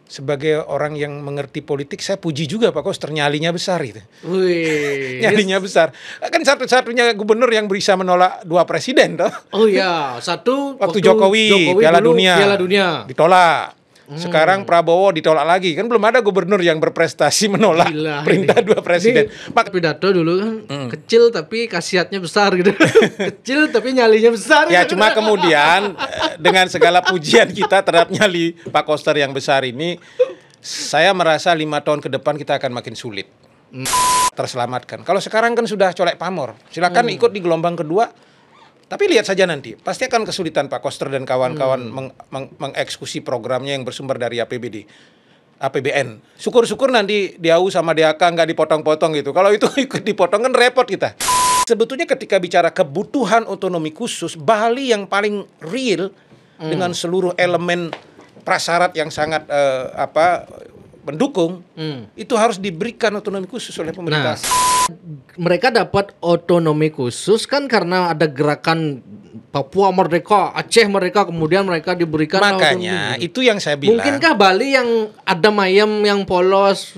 sebagai orang yang mengerti politik, saya puji juga Pak Koster, nyalinya besar itu. Wih. Nyalinya besar. Kan satu-satunya gubernur yang bisa menolak 2 presiden toh. Oh iya, satu Waktu Jokowi Piala dulu Dunia ditolak. Sekarang Prabowo ditolak lagi. Kan belum ada gubernur yang berprestasi menolak perintah ini. 2 presiden. Pidato dulu kan kecil tapi khasiatnya besar gitu. Kecil tapi nyalinya besar. Ya cuma kemudian dengan segala pujian kita terhadap nyali Pak Koster yang besar ini, saya merasa 5 tahun ke depan kita akan makin sulit terselamatkan. Kalau sekarang kan sudah colek pamor. Silakan ikut di gelombang kedua. Tapi lihat saja nanti, pasti akan kesulitan Pak Koster dan kawan-kawan mengeksekusi programnya yang bersumber dari APBN. Syukur-syukur nanti DAU sama DAK nggak dipotong-potong gitu. Kalau itu ikut dipotong kan repot kita. Sebetulnya ketika bicara kebutuhan otonomi khusus, Bali yang paling real dengan seluruh elemen prasyarat yang sangat mendukung, itu harus diberikan otonomi khusus oleh pemerintah. Mereka dapat otonomi khusus kan karena ada gerakan Papua Merdeka, Aceh Merdeka, kemudian mereka diberikan makanya otonomi. Itu yang saya bilang. Mungkinkah Bali yang ada mayem yang polos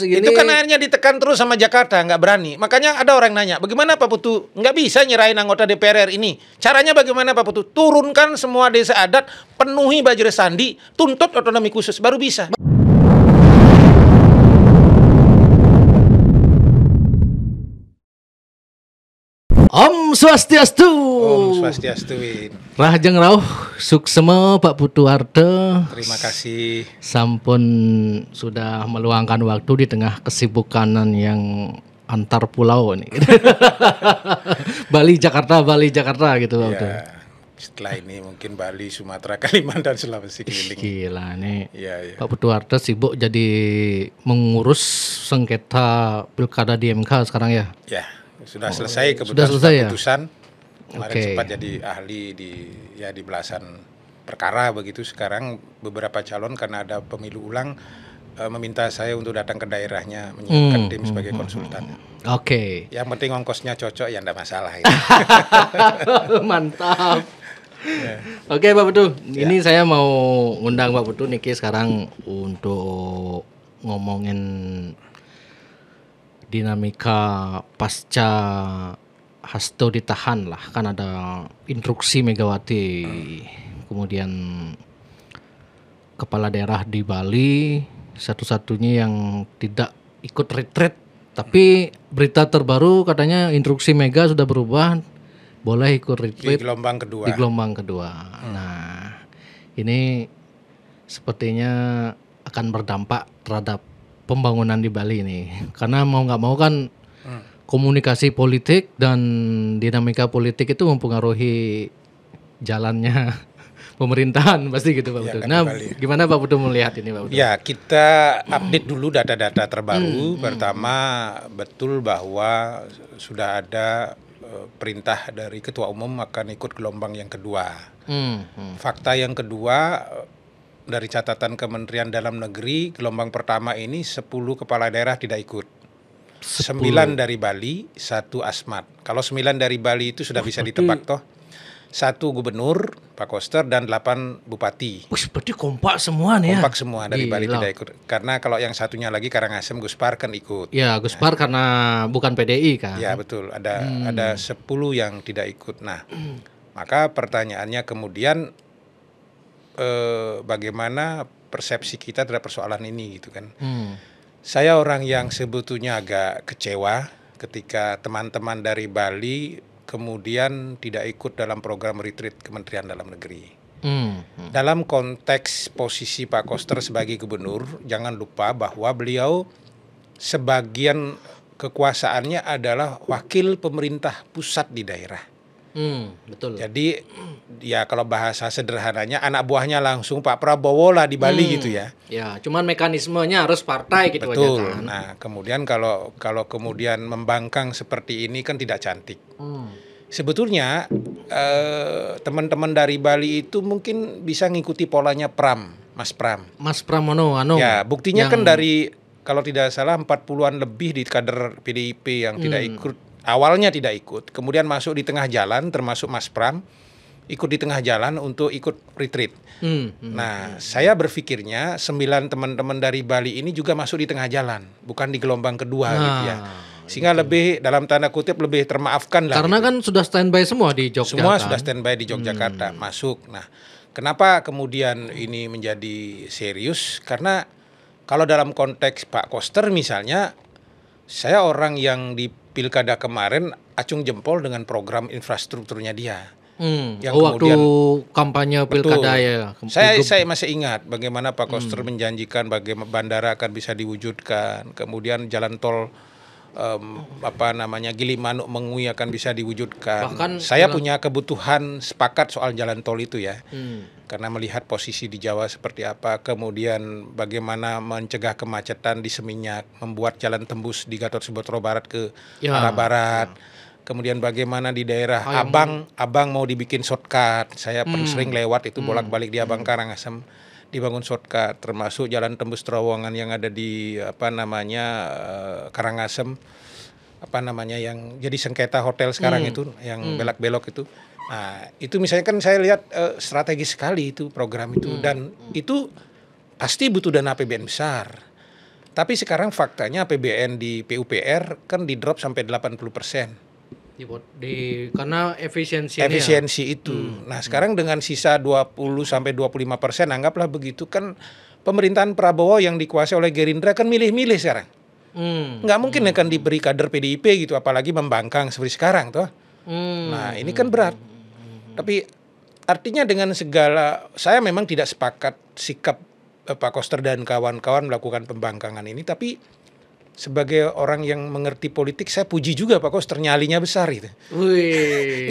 gini? Itu kan akhirnya ditekan terus sama Jakarta, nggak berani. Makanya ada orang nanya, bagaimana Pak Putu nggak bisa nyerahin anggota DPR RI ini? Caranya bagaimana Pak Putu? Turunkan semua desa adat, penuhi Bajre Sandi, tuntut otonomi khusus, baru bisa. Om Swastiastu. Om Swastiastu. Rahajeng rauh suksema Pak Putu Arte. Terima kasih. Sampun sudah meluangkan waktu di tengah kesibukan yang antar pulau nih. Bali Jakarta gitu Pak Putu. Ya, setelah ini mungkin Bali, Sumatera, Kalimantan, Sulawesi keliling. Gila nih. Ya. Pak Putu Arte sibuk jadi mengurus sengketa pilkada di MK sekarang ya. Ya. Sudah selesai keputusan. Kemarin sempat jadi ahli di belasan perkara begitu. Sekarang beberapa calon karena ada pemilu ulang meminta saya untuk datang ke daerahnya menyiapkan tim sebagai konsultan. Oke. Yang penting ongkosnya cocok ya enggak masalah ya. Mantap. Oke Pak Putu, ini saya mau ngundang Pak Putu niki sekarang untuk ngomongin dinamika pasca Hasto ditahan lah, kan ada instruksi Megawati, kemudian kepala daerah di Bali satu-satunya yang tidak ikut retreat, tapi berita terbaru katanya instruksi Mega sudah berubah, boleh ikut retreat di gelombang kedua. Nah ini sepertinya akan berdampak terhadap pembangunan di Bali ini, karena mau nggak mau kan komunikasi politik dan dinamika politik itu mempengaruhi jalannya pemerintahan pasti gitu Pak Putu. Nah, gimana Pak Putu melihat ini Pak Putu? Ya, kita update dulu data-data terbaru. Pertama, betul bahwa sudah ada perintah dari Ketua Umum akan ikut gelombang yang kedua. Fakta yang kedua, dari catatan Kementerian Dalam Negeri, gelombang pertama ini 10 kepala daerah tidak ikut. 9 dari Bali, 1 Asmat. Kalau 9 dari Bali itu sudah bisa ditebak toh. 1 gubernur, Pak Koster, dan 8 bupati. Berarti kompak semua nih ya? Kompak semua dari Bali tidak ikut. Karena kalau yang satunya lagi Karangasem, Guspar kan ikut. Ya, Guspar karena bukan PDI kan? Ya betul, ada 10 yang tidak ikut. Nah, maka pertanyaannya kemudian, bagaimana persepsi kita terhadap persoalan ini gitu kan. Saya orang yang sebetulnya agak kecewa ketika teman-teman dari Bali kemudian tidak ikut dalam program retreat Kementerian Dalam Negeri. Dalam konteks posisi Pak Koster sebagai gubernur, jangan lupa bahwa beliau sebagian kekuasaannya adalah wakil pemerintah pusat di daerah. Betul. Jadi ya kalau bahasa sederhananya anak buahnya langsung Pak Prabowo lah di Bali gitu ya. Ya, cuman mekanismenya harus partai gitu aja kan. Nah, kemudian kalau kemudian membangkang seperti ini kan tidak cantik. Sebetulnya teman-teman dari Bali itu mungkin bisa ngikuti polanya Mas Pram. Mas Pramono Ya, buktinya kan dari kalau tidak salah 40-an lebih di kader PDIP yang tidak ikut. Awalnya tidak ikut, kemudian masuk di tengah jalan termasuk Mas Pram, ikut di tengah jalan untuk ikut retreat. Nah, saya berpikirnya 9 teman-teman dari Bali ini juga masuk di tengah jalan, bukan di gelombang kedua gitu ya. Sehingga lebih dalam tanda kutip lebih termaafkan lah. Karena gitu. kan sudah standby semua di Jogja. Semua kan? sudah standby di Yogyakarta masuk. Nah, kenapa kemudian ini menjadi serius? Karena kalau dalam konteks Pak Koster misalnya, saya orang yang di pilkada kemarin acung jempol dengan program infrastrukturnya dia. Yang waktu kampanye pilkada ya. Saya masih ingat bagaimana Pak Koster menjanjikan bagaimana bandara akan bisa diwujudkan, kemudian jalan tol Gilimanuk Mengui akan bisa diwujudkan. Bahkan saya punya kebutuhan sepakat soal jalan tol itu ya. Karena melihat posisi di Jawa seperti apa, kemudian bagaimana mencegah kemacetan di Seminyak, membuat jalan tembus di Gatot Subroto Barat ke arah barat. Kemudian bagaimana di daerah Abang mau dibikin shortcut. Saya sering lewat itu bolak-balik di Abang Karangasem, dibangun shortcut, termasuk jalan tembus terowongan yang ada di Karangasem, yang jadi sengketa hotel sekarang itu, yang belok-belok itu. Nah, itu misalnya kan saya lihat strategis sekali itu program itu, dan itu pasti butuh dana APBN besar. Tapi sekarang faktanya APBN di PUPR kan di drop sampai 80%. Karena efisiensi itu. Nah, sekarang dengan sisa 20 sampai 25%, anggaplah begitu, kan pemerintahan Prabowo yang dikuasai oleh Gerindra kan milih-milih sekarang. Nggak mungkin akan diberi kader PDIP gitu, apalagi membangkang seperti sekarang toh. Nah, ini kan berat. Tapi artinya dengan segala, saya memang tidak sepakat sikap Pak Koster dan kawan-kawan melakukan pembangkangan ini, tapi sebagai orang yang mengerti politik, saya puji juga Pak Koster, nyalinya besar itu.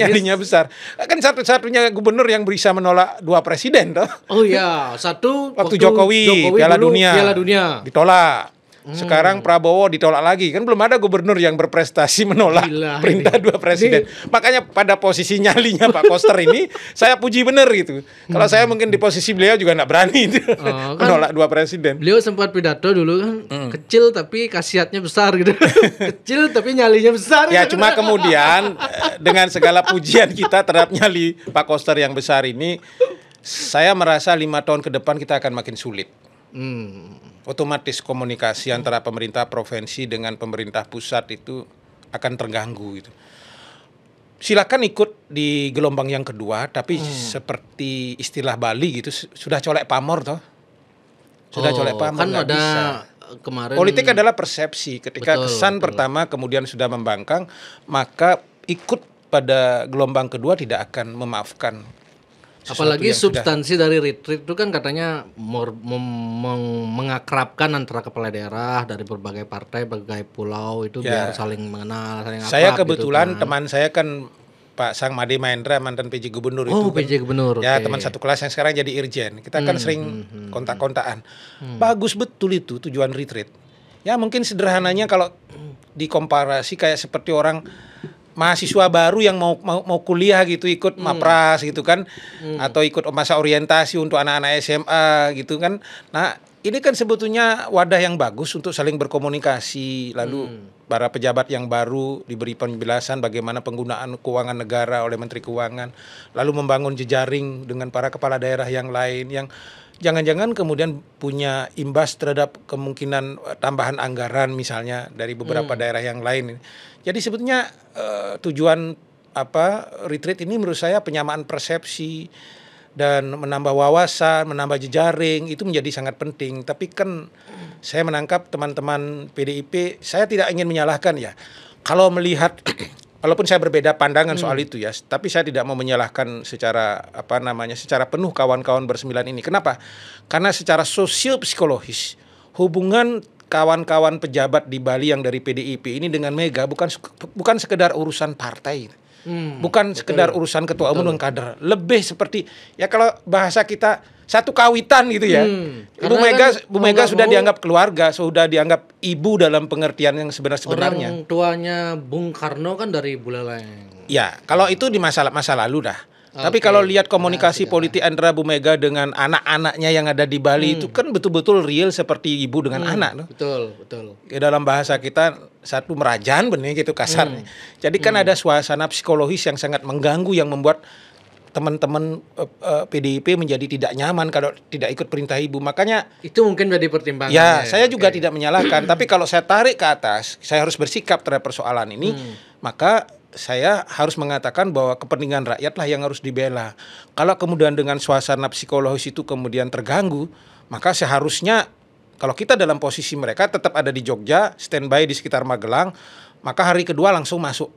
Nyalinya besar. Kan satu-satunya gubernur yang bisa menolak 2 presiden toh. Oh iya, satu waktu Jokowi Piala Dunia ditolak. Sekarang Prabowo ditolak lagi. Kan belum ada gubernur yang berprestasi menolak perintah 2 presiden. Makanya pada posisi nyalinya Pak Koster ini, saya puji bener gitu. Kalau saya mungkin di posisi beliau juga nggak berani itu, menolak 2 presiden. Beliau sempat pidato dulu kan, kecil tapi khasiatnya besar gitu. Kecil tapi nyalinya besar. Ya cuma kemudian dengan segala pujian kita terhadap nyali Pak Koster yang besar ini, saya merasa 5 tahun ke depan kita akan makin sulit. Otomatis komunikasi antara pemerintah provinsi dengan pemerintah pusat itu akan terganggu gitu. Silakan ikut di gelombang yang kedua, tapi seperti istilah Bali gitu, sudah colek pamor toh. Sudah colek pamor, kan ada bisa. Kemarin Politik adalah persepsi. Ketika kesan pertama kemudian sudah membangkang, maka ikut pada gelombang kedua tidak akan memaafkan. Apalagi substansi dari retreat itu kan katanya mengakrabkan antara kepala daerah dari berbagai partai, berbagai pulau itu biar saling mengenal, saling akrab. Saya kebetulan gitu, teman saya kan Pak Sang Made Mahendra, mantan PJ Gubernur itu. PJ Gubernur. Ya, teman satu kelas yang sekarang jadi Irjen. Kita kan sering kontak-kontakan. Bagus betul itu tujuan retreat. Ya mungkin sederhananya kalau dikomparasi kayak seperti orang mahasiswa baru yang mau kuliah gitu, ikut mapras gitu kan, atau ikut masa orientasi untuk anak-anak SMA gitu kan. Nah, ini kan sebetulnya wadah yang bagus untuk saling berkomunikasi, lalu para pejabat yang baru diberi penjelasan bagaimana penggunaan keuangan negara oleh Menteri Keuangan, lalu membangun jejaring dengan para kepala daerah yang lain yang jangan-jangan kemudian punya imbas terhadap kemungkinan tambahan anggaran misalnya dari beberapa daerah yang lain. Jadi sebetulnya tujuan retreat ini menurut saya penyamaan persepsi dan menambah wawasan, menambah jejaring itu menjadi sangat penting. Tapi kan saya menangkap teman-teman PDIP, saya tidak ingin menyalahkan ya. Kalau melihat walaupun saya berbeda pandangan soal itu ya, tapi saya tidak mau menyalahkan secara secara penuh kawan-kawan bersembilan ini. Kenapa? Karena secara sosio psikologis hubungan kawan-kawan pejabat di Bali yang dari PDIP ini dengan Mega bukan sekedar urusan partai. Bukan sekedar urusan ketua umum dan kader. Lebih seperti ya kalau bahasa kita satu kawitan gitu ya. Bu Mega sudah dianggap keluarga, sudah dianggap ibu dalam pengertian yang sebenarnya. Orang tuanya Bung Karno kan dari Buleleng. Ya, kalau itu di masa lalu dah. Tapi kalau lihat komunikasi politik antara Bu Mega dengan anak-anaknya yang ada di Bali itu kan betul-betul real seperti ibu dengan anak. Betul. Ya, dalam bahasa kita satu merajaan benih gitu kasarnya. Jadi kan ada suasana psikologis yang sangat mengganggu yang membuat teman-teman PDIP menjadi tidak nyaman kalau tidak ikut perintah ibu. Makanya itu mungkin jadi pertimbangan. ya saya juga tidak menyalahkan. Tapi kalau saya tarik ke atas, saya harus bersikap terhadap persoalan ini. Maka saya harus mengatakan bahwa kepentingan rakyatlah yang harus dibela. Kalau kemudian dengan suasana psikologis itu kemudian terganggu, maka seharusnya kalau kita dalam posisi mereka tetap ada di Jogja, standby di sekitar Magelang, maka hari kedua langsung masuk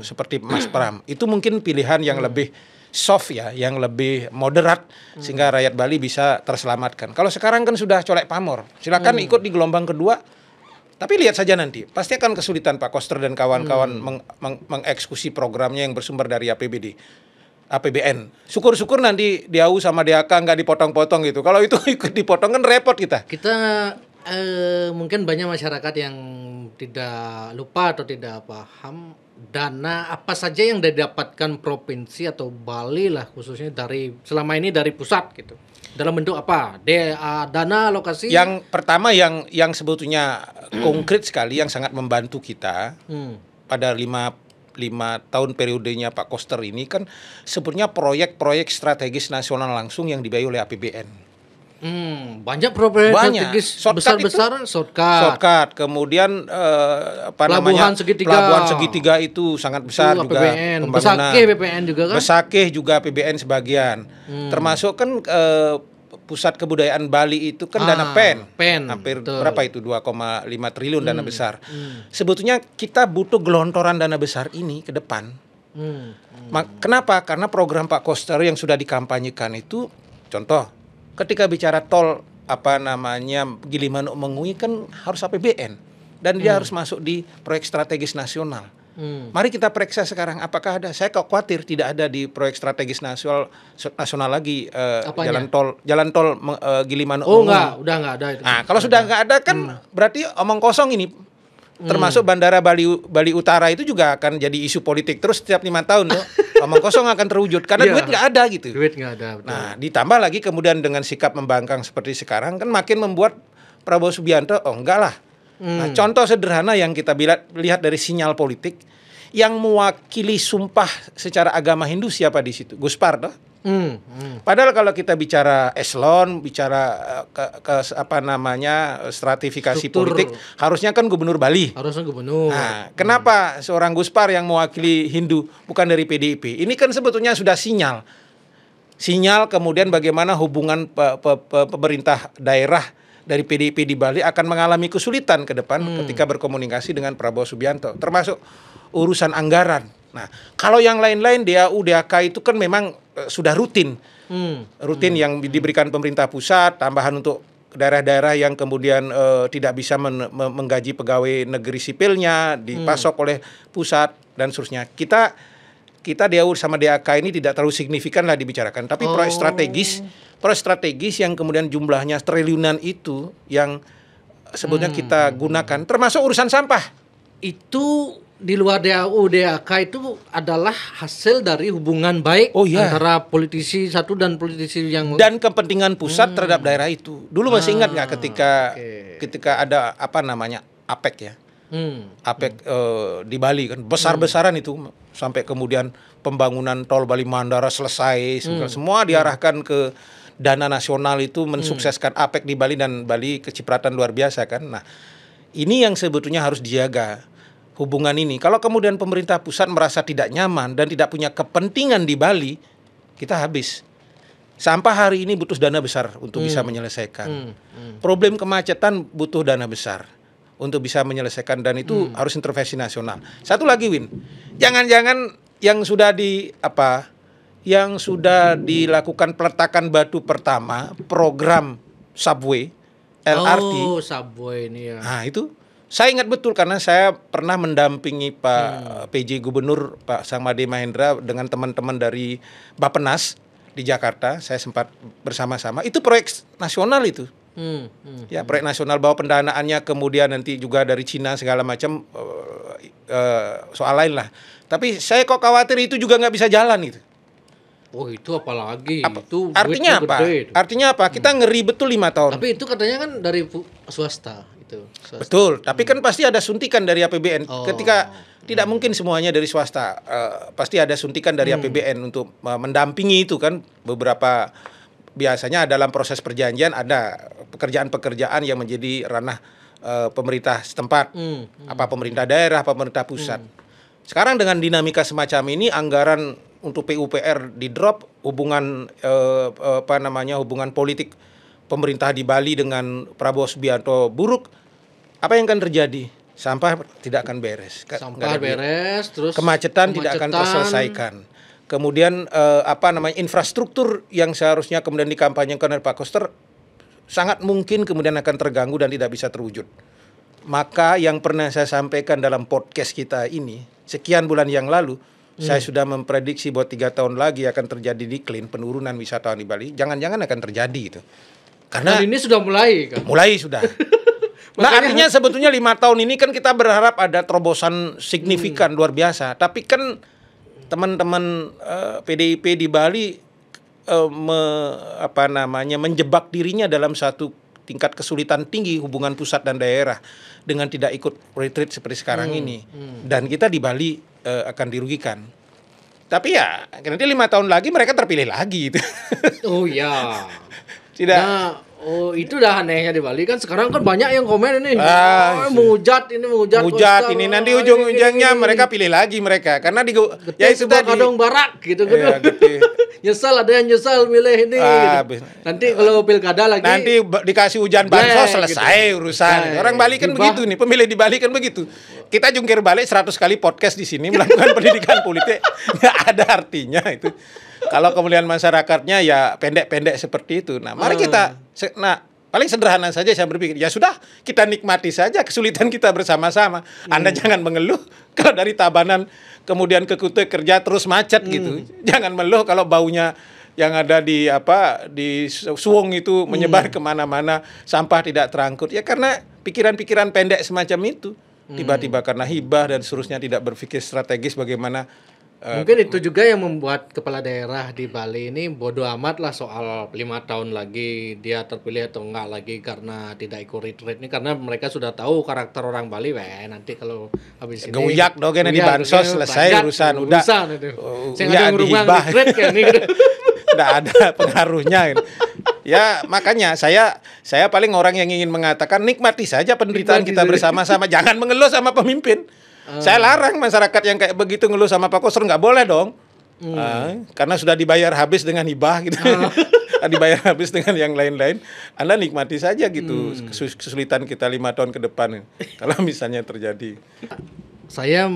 seperti Mas Pram. Itu mungkin pilihan yang lebih soft ya, yang lebih moderat sehingga rakyat Bali bisa terselamatkan. Kalau sekarang kan sudah colek pamor. Silakan ikut di gelombang kedua. Tapi lihat saja nanti, pasti akan kesulitan Pak Koster dan kawan-kawan mengeksekusi programnya yang bersumber dari APBN. Syukur-syukur nanti DAU sama DAK nggak dipotong-potong gitu. Kalau itu ikut dipotong kan repot kita. Kita mungkin banyak masyarakat yang tidak lupa atau tidak paham dana apa saja yang didapatkan provinsi atau Bali lah khususnya dari selama ini dari pusat gitu. Dalam bentuk apa? Dana alokasi? Yang pertama yang sebetulnya konkret sekali yang sangat membantu kita pada 5 tahun periodenya Pak Koster ini kan sebetulnya proyek-proyek strategis nasional langsung yang dibiayai oleh APBN. Banyak proyek strategis besar-besaran shortcut. Kemudian Pelabuhan segitiga itu sangat besar juga APBN. pembangunan. Besakeh BPN juga kan? Besakeh juga APBN sebagian. Termasuk kan pusat kebudayaan Bali itu kan dana PEN. Hampir betul. Berapa itu 2,5 triliun dana besar. Sebetulnya kita butuh gelontoran dana besar ini ke depan. Kenapa? Karena program Pak Koster yang sudah dikampanyekan itu contoh ketika bicara tol Gilimanuk Mengui kan harus APBN dan dia harus masuk di proyek strategis nasional. Mari kita periksa sekarang apakah ada. Saya kok khawatir tidak ada di proyek strategis nasional lagi jalan tol Gilimanuk Mengui. Udah nggak ada itu. Nah, kalau sudah nggak ada kan berarti omong kosong ini. Termasuk Bandara Bali Utara itu juga akan jadi isu politik terus setiap 5 tahun loh. Omong kosong akan terwujud karena duit nggak ada gitu. Duit nggak ada. Betul. Nah, ditambah lagi kemudian dengan sikap membangkang seperti sekarang kan makin membuat Prabowo Subianto enggak lah. Nah, contoh sederhana yang kita lihat dari sinyal politik yang mewakili sumpah secara agama Hindu siapa di situ? Gus Pardo. Padahal kalau kita bicara eselon, bicara stratifikasi struktur politik, harusnya kan gubernur Bali. Harusnya gubernur. Nah, kenapa seorang Gus Par yang mewakili Hindu bukan dari PDIP? Ini kan sebetulnya sudah sinyal kemudian bagaimana hubungan pemerintah daerah dari PDIP di Bali akan mengalami kesulitan ke depan ketika berkomunikasi dengan Prabowo Subianto, termasuk urusan anggaran. Nah, kalau yang lain-lain DAU, DAK itu kan memang sudah rutin yang diberikan pemerintah pusat, tambahan untuk daerah-daerah yang kemudian tidak bisa menggaji pegawai negeri sipilnya, dipasok oleh pusat dan seterusnya. Kita DAU sama DAK ini tidak terlalu signifikan lah dibicarakan, tapi proyek strategis yang kemudian jumlahnya triliunan itu yang sebetulnya kita gunakan, termasuk urusan sampah. Itu di luar DAU, DAK itu adalah hasil dari hubungan baik antara politisi satu dan politisi yang dan kepentingan pusat terhadap daerah itu. Dulu masih ingat nggak ketika ada APEC ya, APEC di Bali kan besar-besaran itu sampai kemudian pembangunan tol Bali Mandara selesai, semua diarahkan ke dana nasional itu mensukseskan APEC di Bali dan Bali kecipratan luar biasa kan. Nah, ini yang sebetulnya harus dijaga. Hubungan ini, kalau kemudian pemerintah pusat merasa tidak nyaman dan tidak punya kepentingan di Bali, kita habis. Sampah hari ini butuh dana besar untuk bisa menyelesaikan. Problem kemacetan butuh dana besar untuk bisa menyelesaikan dan itu harus intervensi nasional. Satu lagi Win, jangan-jangan yang sudah dilakukan peletakan batu pertama program subway LRT. Oh, subway ini ya. Nah, itu saya ingat betul karena saya pernah mendampingi Pak PJ Gubernur Pak Samade Mahendra dengan teman-teman dari Bappenas di Jakarta. Saya sempat bersama-sama. Itu proyek nasional itu. Ya, proyek nasional bahwa pendanaannya kemudian nanti juga dari Cina segala macam soal lain lah. Tapi saya kok khawatir itu juga nggak bisa jalan itu. Oh, itu apalagi itu artinya apa? Gede. Artinya apa? Kita ngeri betul 5 tahun. Tapi itu katanya kan dari swasta. itu. Swasta. Betul, tapi kan pasti ada suntikan dari APBN. Oh. Ketika tidak mungkin semuanya dari swasta, pasti ada suntikan dari APBN untuk mendampingi itu kan. Beberapa biasanya dalam proses perjanjian ada pekerjaan-pekerjaan yang menjadi ranah pemerintah setempat, apa pemerintah daerah, pemerintah pusat. Sekarang dengan dinamika semacam ini, anggaran untuk PUPR di drop, hubungan hubungan politik pemerintah di Bali dengan Prabowo Subianto buruk, apa yang akan terjadi? Sampah tidak akan beres. Sampah beres, terus kemacetan tidak akan terselesaikan. Kemudian infrastruktur yang seharusnya kemudian dikampanyekan oleh Pak Koster sangat mungkin kemudian akan terganggu dan tidak bisa terwujud. Maka yang pernah saya sampaikan dalam podcast kita ini sekian bulan yang lalu, saya sudah memprediksi bahwa 3 tahun lagi akan terjadi decline penurunan wisatawan di Bali. Jangan-jangan akan terjadi itu. Karena ini sudah mulai kan? Mulai sudah. Nah, artinya sebetulnya 5 tahun ini kan kita berharap ada terobosan signifikan luar biasa. Tapi kan teman-teman PDIP di Bali menjebak dirinya dalam satu tingkat kesulitan tinggi hubungan pusat dan daerah dengan tidak ikut retreat seperti sekarang ini. Dan kita di Bali akan dirugikan. Tapi ya nanti 5 tahun lagi mereka terpilih lagi. Oh ya. Tidak. Nah, itu dah anehnya di Bali kan sekarang kan banyak yang komen ini. Menghujat Hujat ini nanti ujung-ujungnya mereka pilih lagi mereka karena ya itu tadi kadang barak gitu kan. Nyesal, ada yang nyesal milih ini gitu. Nanti kalau pilkada lagi nanti dikasih hujan bansos selesai gitu. Urusan. Orang Bali kan begitu nih, pemilih di Bali kan begitu. Kita jungkir balik 100 kali podcast di sini melakukan pendidikan politik nggak ada artinya itu. Kalau kemudian masyarakatnya ya pendek-pendek seperti itu. Nah, mari kita paling sederhana saja saya berpikir, ya sudah, kita nikmati saja kesulitan kita bersama-sama. Anda jangan mengeluh kalau dari Tabanan kemudian ke Kutai kerja terus macet gitu. Jangan mengeluh kalau baunya yang ada di Suwong itu menyebar kemana-mana, sampah tidak terangkut. Ya karena pikiran-pikiran pendek semacam itu. Tiba-tiba karena hibah dan seterusnya tidak berpikir strategis bagaimana. Mungkin itu juga yang membuat kepala daerah di Bali ini bodoh amat lah soal 5 tahun lagi dia terpilih atau enggak lagi karena tidak ikut retreat ini, karena mereka sudah tahu karakter orang Bali. Nanti kalau habis ini geuyak dong di bansos selesai urusan udah. Ya dihibah. Tidak ada pengaruhnya. Ya makanya saya paling orang yang ingin mengatakan nikmati saja penderitaan kita bersama-sama, jangan mengeluh sama pemimpin. Saya larang masyarakat yang kayak begitu ngeluh sama Pak Koster, nggak boleh dong. Karena sudah dibayar habis dengan hibah gitu. Dibayar habis dengan yang lain-lain. Anda nikmati saja gitu kesulitan kita 5 tahun ke depan kalau misalnya terjadi. Saya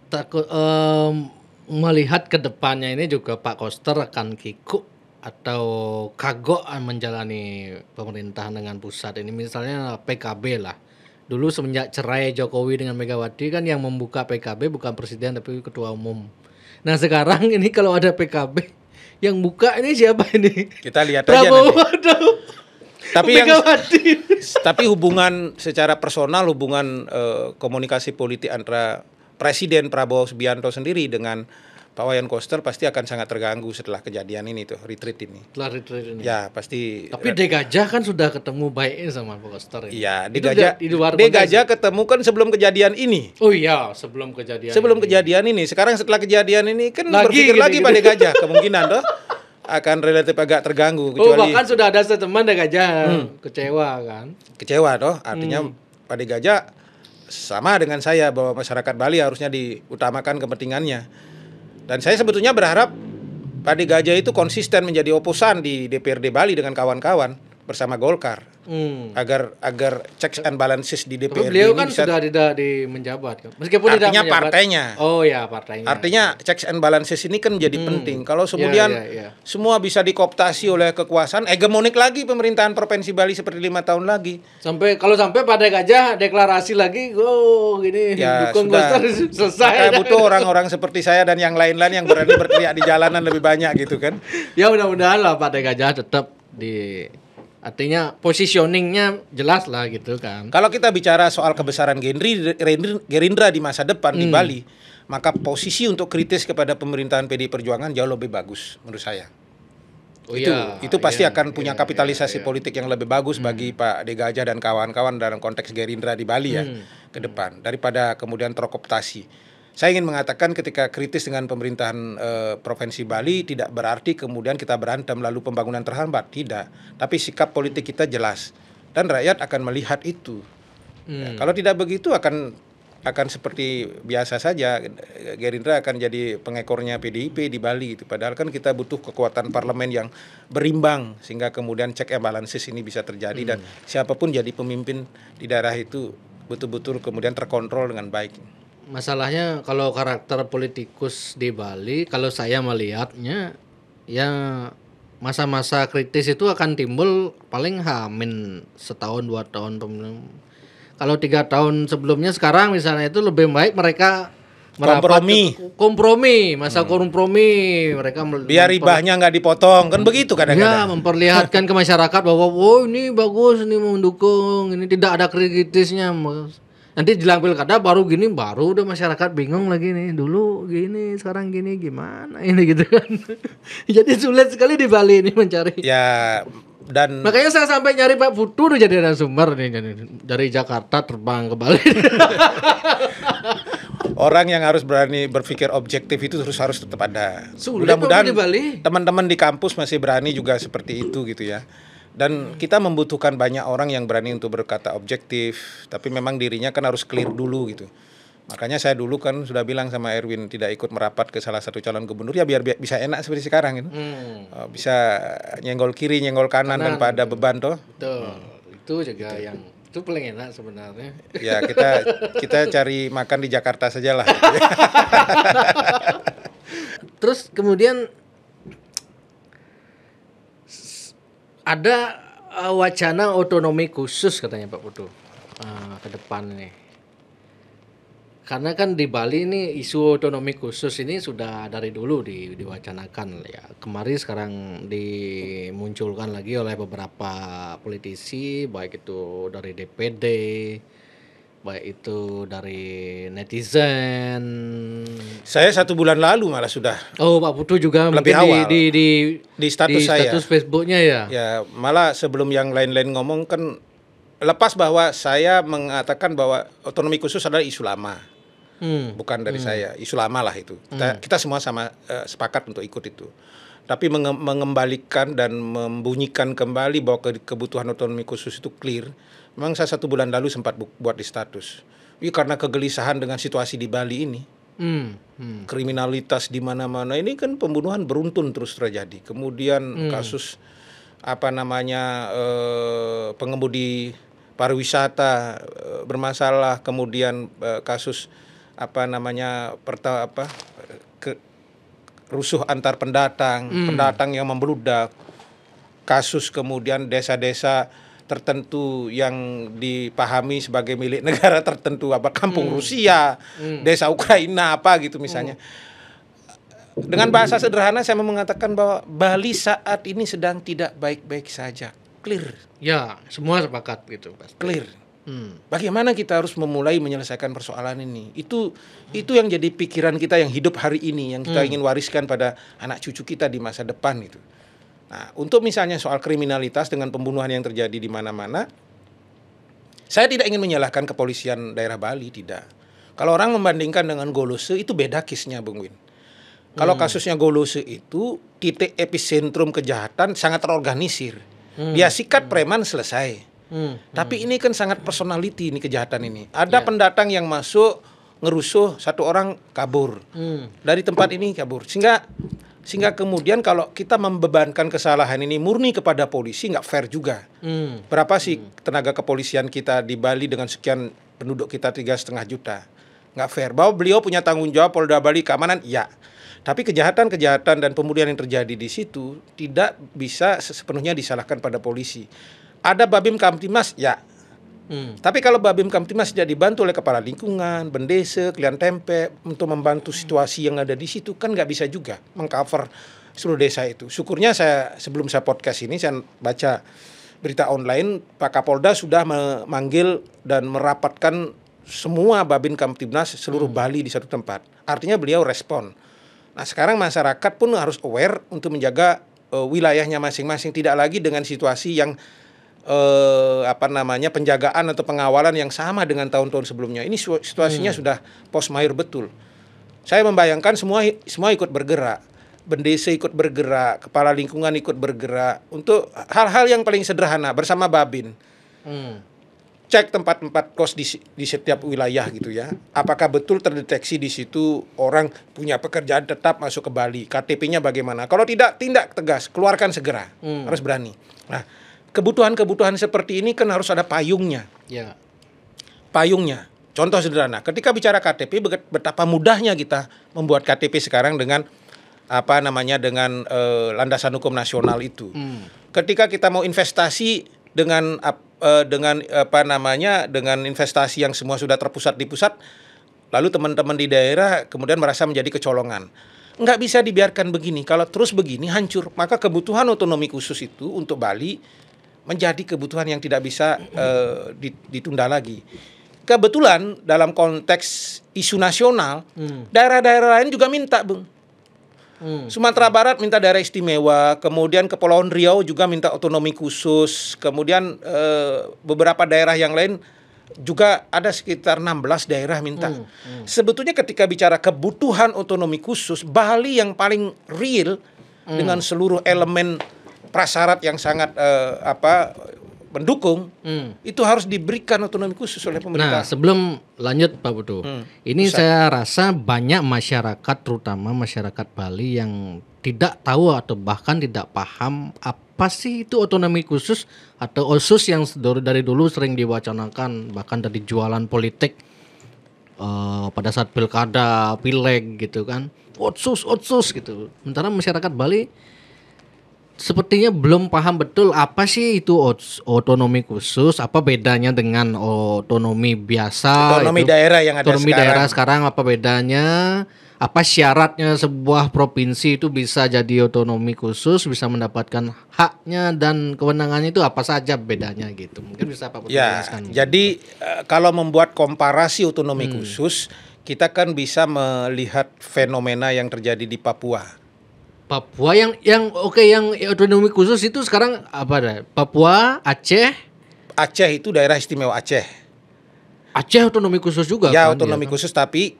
takut melihat ke depannya ini juga Pak Koster akan kikuk atau kagok menjalani pemerintahan dengan pusat ini. Misalnya PKB lah. Dulu semenjak cerai Jokowi dengan Megawati kan yang membuka PKB bukan presiden tapi ketua umum. Nah sekarang ini kalau ada PKB yang buka ini siapa ini? Kita lihat aja nanti. Tapi hubungan secara personal, hubungan komunikasi politik antara Presiden Prabowo Subianto sendiri dengan Pak Wayan Koster pasti akan sangat terganggu setelah kejadian ini tuh, retreat ini. Setelah retreat ini. Ya, pasti. Tapi De Gajah kan sudah ketemu baiknya sama Pak Koster. Iya, De Gajah ketemu kan sebelum kejadian ini. Oh iya, sebelum kejadian. Kejadian ini. Sekarang setelah kejadian ini kan berpikir lagi Pak De Gajah kemungkinan tuh akan relatif agak terganggu kecuali bahkan sudah ada statement De Gajah kecewa kan. Kecewa toh, artinya Pak De Gajah sama dengan saya bahwa masyarakat Bali harusnya diutamakan kepentingannya. Dan saya sebetulnya berharap Pak De Gajah itu konsisten menjadi oposan di DPRD Bali dengan kawan-kawan bersama Golkar. Agar checks and balances di DPRD. Beliau kan sudah tidak menjabat kan. Meskipun artinya tidak menjabat. Partainya. Oh ya, partainya. Artinya checks and balances ini kan menjadi penting. Kalau kemudian semua bisa dikooptasi oleh kekuasaan, hegemonik lagi pemerintahan Provinsi Bali seperti 5 tahun lagi. Sampai Pak De Gajah deklarasi lagi, gini ya, dukung Koster selesai. Maka butuh orang-orang seperti saya dan yang lain-lain yang berani berteriak di jalanan lebih banyak gitu kan. Ya mudah-mudahan lah Pak De Gajah tetap artinya positioningnya jelas lah gitu kan. Kalau kita bicara soal kebesaran Gerindra di masa depan di Bali, maka posisi untuk kritis kepada pemerintahan PDI Perjuangan jauh lebih bagus menurut saya. Oh Itu pasti iya, akan punya iya, kapitalisasi iya. politik yang lebih bagus bagi Pak De Gajah dan kawan-kawan dalam konteks Gerindra di Bali ya ke depan daripada kemudian terkooptasi. Saya ingin mengatakan ketika kritis dengan pemerintahan Provinsi Bali tidak berarti kemudian kita berantem lalu pembangunan terhambat, tidak. Tapi sikap politik kita jelas dan rakyat akan melihat itu. Ya, kalau tidak begitu akan seperti biasa saja. Gerindra akan jadi pengekornya PDIP di Bali itu. Padahal kan kita butuh kekuatan parlemen yang berimbang sehingga kemudian check and balances ini bisa terjadi dan siapapun jadi pemimpin di daerah itu betul-betul kemudian terkontrol dengan baik. Masalahnya kalau karakter politikus di Bali, kalau saya melihatnya ya masa-masa kritis itu akan timbul paling hamin setahun 2 tahun. Kalau 3 tahun sebelumnya, sekarang misalnya itu lebih baik mereka merapat kompromi, masa kompromi mereka biar ribahnya nggak dipotong kan begitu ya, kadang-kadang. memperlihatkan ke masyarakat bahwa oh ini bagus, ini mendukung, ini tidak ada kritisnya. Nanti jelang pilkada baru udah masyarakat bingung lagi nih, dulu gini sekarang gini gimana ini gitu kan. Jadi sulit sekali di Bali ini mencari. Ya dan Makanya saya sampai nyari Pak Putu udah jadi narasumber nih dari Jakarta terbang ke Bali. orang yang harus berani berpikir objektif itu harus tetap ada. Sulit Mudah-mudahan di Bali. teman-teman di kampus masih berani juga seperti itu gitu ya. Dan kita membutuhkan banyak orang yang berani untuk berkata objektif, tapi memang dirinya kan harus clear dulu gitu. Makanya saya dulu kan sudah bilang sama Erwin tidak ikut merapat ke salah satu calon gubernur ya biar bisa enak seperti sekarang gitu. Bisa nyenggol kiri, nyenggol kanan tanpa ada beban toh. Betul. Itu juga yang itu paling enak sebenarnya. Ya kita cari makan di Jakarta sajalah. Terus kemudian ada wacana otonomi khusus katanya Pak Putu ke depan ini. Karena kan di Bali ini isu otonomi khusus ini sudah dari dulu diwacanakan ya. Kemarin sekarang dimunculkan lagi oleh beberapa politisi, baik itu dari DPD, baik itu dari netizen. Saya 1 bulan lalu malah sudah. Oh, Pak Putu juga Lebih mungkin awal. di status saya. Status Facebooknya ya. Ya, malah sebelum yang lain-lain ngomong kan lepas bahwa saya mengatakan bahwa otonomi khusus adalah isu lama. Bukan dari saya, isu lama lah itu. Kita semua sama sepakat untuk ikut itu. Tapi mengembalikan dan membunyikan kembali bahwa kebutuhan otonomi khusus itu clear. Memang saya 1 bulan lalu sempat buat di status. Ini karena kegelisahan dengan situasi di Bali ini. Kriminalitas di mana-mana ini kan pembunuhan beruntun terus terjadi. Kemudian kasus pengemudi pariwisata bermasalah, kemudian kasus rusuh antar pendatang yang membludak, kasus kemudian desa-desa tertentu yang dipahami sebagai milik negara tertentu, kampung Rusia, desa Ukraina gitu misalnya. Dengan bahasa sederhana saya mau mengatakan bahwa Bali saat ini sedang tidak baik-baik saja. Clear. Ya, semua sepakat gitu pasti. Clear. Bagaimana kita harus memulai menyelesaikan persoalan ini? Itu yang jadi pikiran kita yang hidup hari ini, yang kita ingin wariskan pada anak cucu kita di masa depan itu. Nah, untuk misalnya soal kriminalitas dengan pembunuhan yang terjadi di mana-mana, saya tidak ingin menyalahkan kepolisian daerah Bali, tidak. Kalau orang membandingkan dengan Golose itu beda kisnya, Bung Win. Kalau kasusnya Golose itu titik epicentrum kejahatan sangat terorganisir. Dia sikat preman selesai. Tapi ini kan sangat personality ini kejahatan ini. Ada pendatang yang masuk ngerusuh, 1 orang kabur. Dari tempat ini kabur. Sehingga kemudian kalau kita membebankan kesalahan ini murni kepada polisi nggak fair juga. Berapa sih tenaga kepolisian kita di Bali dengan sekian penduduk kita 3,5 juta? Nggak fair. Bahwa beliau punya tanggung jawab Polda Bali keamanan, ya. Tapi kejahatan dan pembunuhan yang terjadi di situ tidak bisa sepenuhnya disalahkan pada polisi. Ada Babim Kamtibmas, ya. Tapi kalau Babim Kamtibmas tidak dibantu oleh kepala lingkungan, Bendese, Klian Tempe untuk membantu situasi yang ada di situ, kan nggak bisa juga mengcover seluruh desa itu. Syukurnya sebelum saya podcast ini saya baca berita online, Pak Kapolda sudah memanggil dan merapatkan semua Babin Kamtibmas seluruh Bali di satu tempat. Artinya beliau respon. Nah, sekarang masyarakat pun harus aware untuk menjaga wilayahnya masing-masing, tidak lagi dengan situasi yang penjagaan atau pengawalan yang sama dengan tahun-tahun sebelumnya. Ini situasinya sudah post Mayor betul. Saya membayangkan semua ikut bergerak. Bendesa ikut bergerak, kepala lingkungan ikut bergerak untuk hal-hal yang paling sederhana bersama Babin. Cek tempat-tempat kos di setiap wilayah gitu ya. Apakah betul terdeteksi di situ orang punya pekerjaan tetap masuk ke Bali? KTP-nya bagaimana? Kalau tidak, tindak tegas, keluarkan segera. Harus berani. Nah, kebutuhan-kebutuhan seperti ini kan harus ada payungnya. Ya. Payungnya. Contoh sederhana, ketika bicara KTP, betapa mudahnya kita membuat KTP sekarang dengan dengan landasan hukum nasional itu. Ketika kita mau investasi dengan investasi yang semua sudah terpusat di pusat, lalu teman-teman di daerah kemudian merasa menjadi kecolongan. Nggak bisa dibiarkan begini. Kalau terus begini hancur. Maka kebutuhan otonomi khusus itu untuk Bali menjadi kebutuhan yang tidak bisa ditunda lagi. Kebetulan dalam konteks isu nasional, daerah-daerah lain juga minta, Bung. Sumatera Barat minta daerah istimewa, kemudian Kepulauan Riau juga minta otonomi khusus, kemudian beberapa daerah yang lain juga ada sekitar 16 daerah minta. Sebetulnya ketika bicara kebutuhan otonomi khusus, Bali yang paling real dengan seluruh elemen prasyarat yang sangat mendukung, itu harus diberikan otonomi khusus oleh pemerintah. Nah, sebelum lanjut Pak Putu, ini saya rasa banyak masyarakat, terutama masyarakat Bali yang tidak tahu atau bahkan tidak paham apa sih itu otonomi khusus atau OSUS yang dari dulu sering diwacanakan, bahkan dari jualan politik pada saat pilkada, pileg gitu kan, OSUS gitu. Sementara masyarakat Bali sepertinya belum paham betul apa sih itu otonomi khusus, apa bedanya dengan otonomi biasa, otonomi daerah yang ada otonomi daerah sekarang, apa bedanya, apa syaratnya sebuah provinsi itu bisa jadi otonomi khusus, bisa mendapatkan haknya dan kewenangannya itu apa saja bedanya gitu. Mungkin bisa Pak Putu jelaskan. Jadi kalau membuat komparasi otonomi khusus, kita kan bisa melihat fenomena yang terjadi di Papua. Papua yang otonomi khusus itu sekarang apa dah? Papua, Aceh. Aceh itu daerah istimewa Aceh. Aceh otonomi khusus juga ya, kan? Otonomi khusus tapi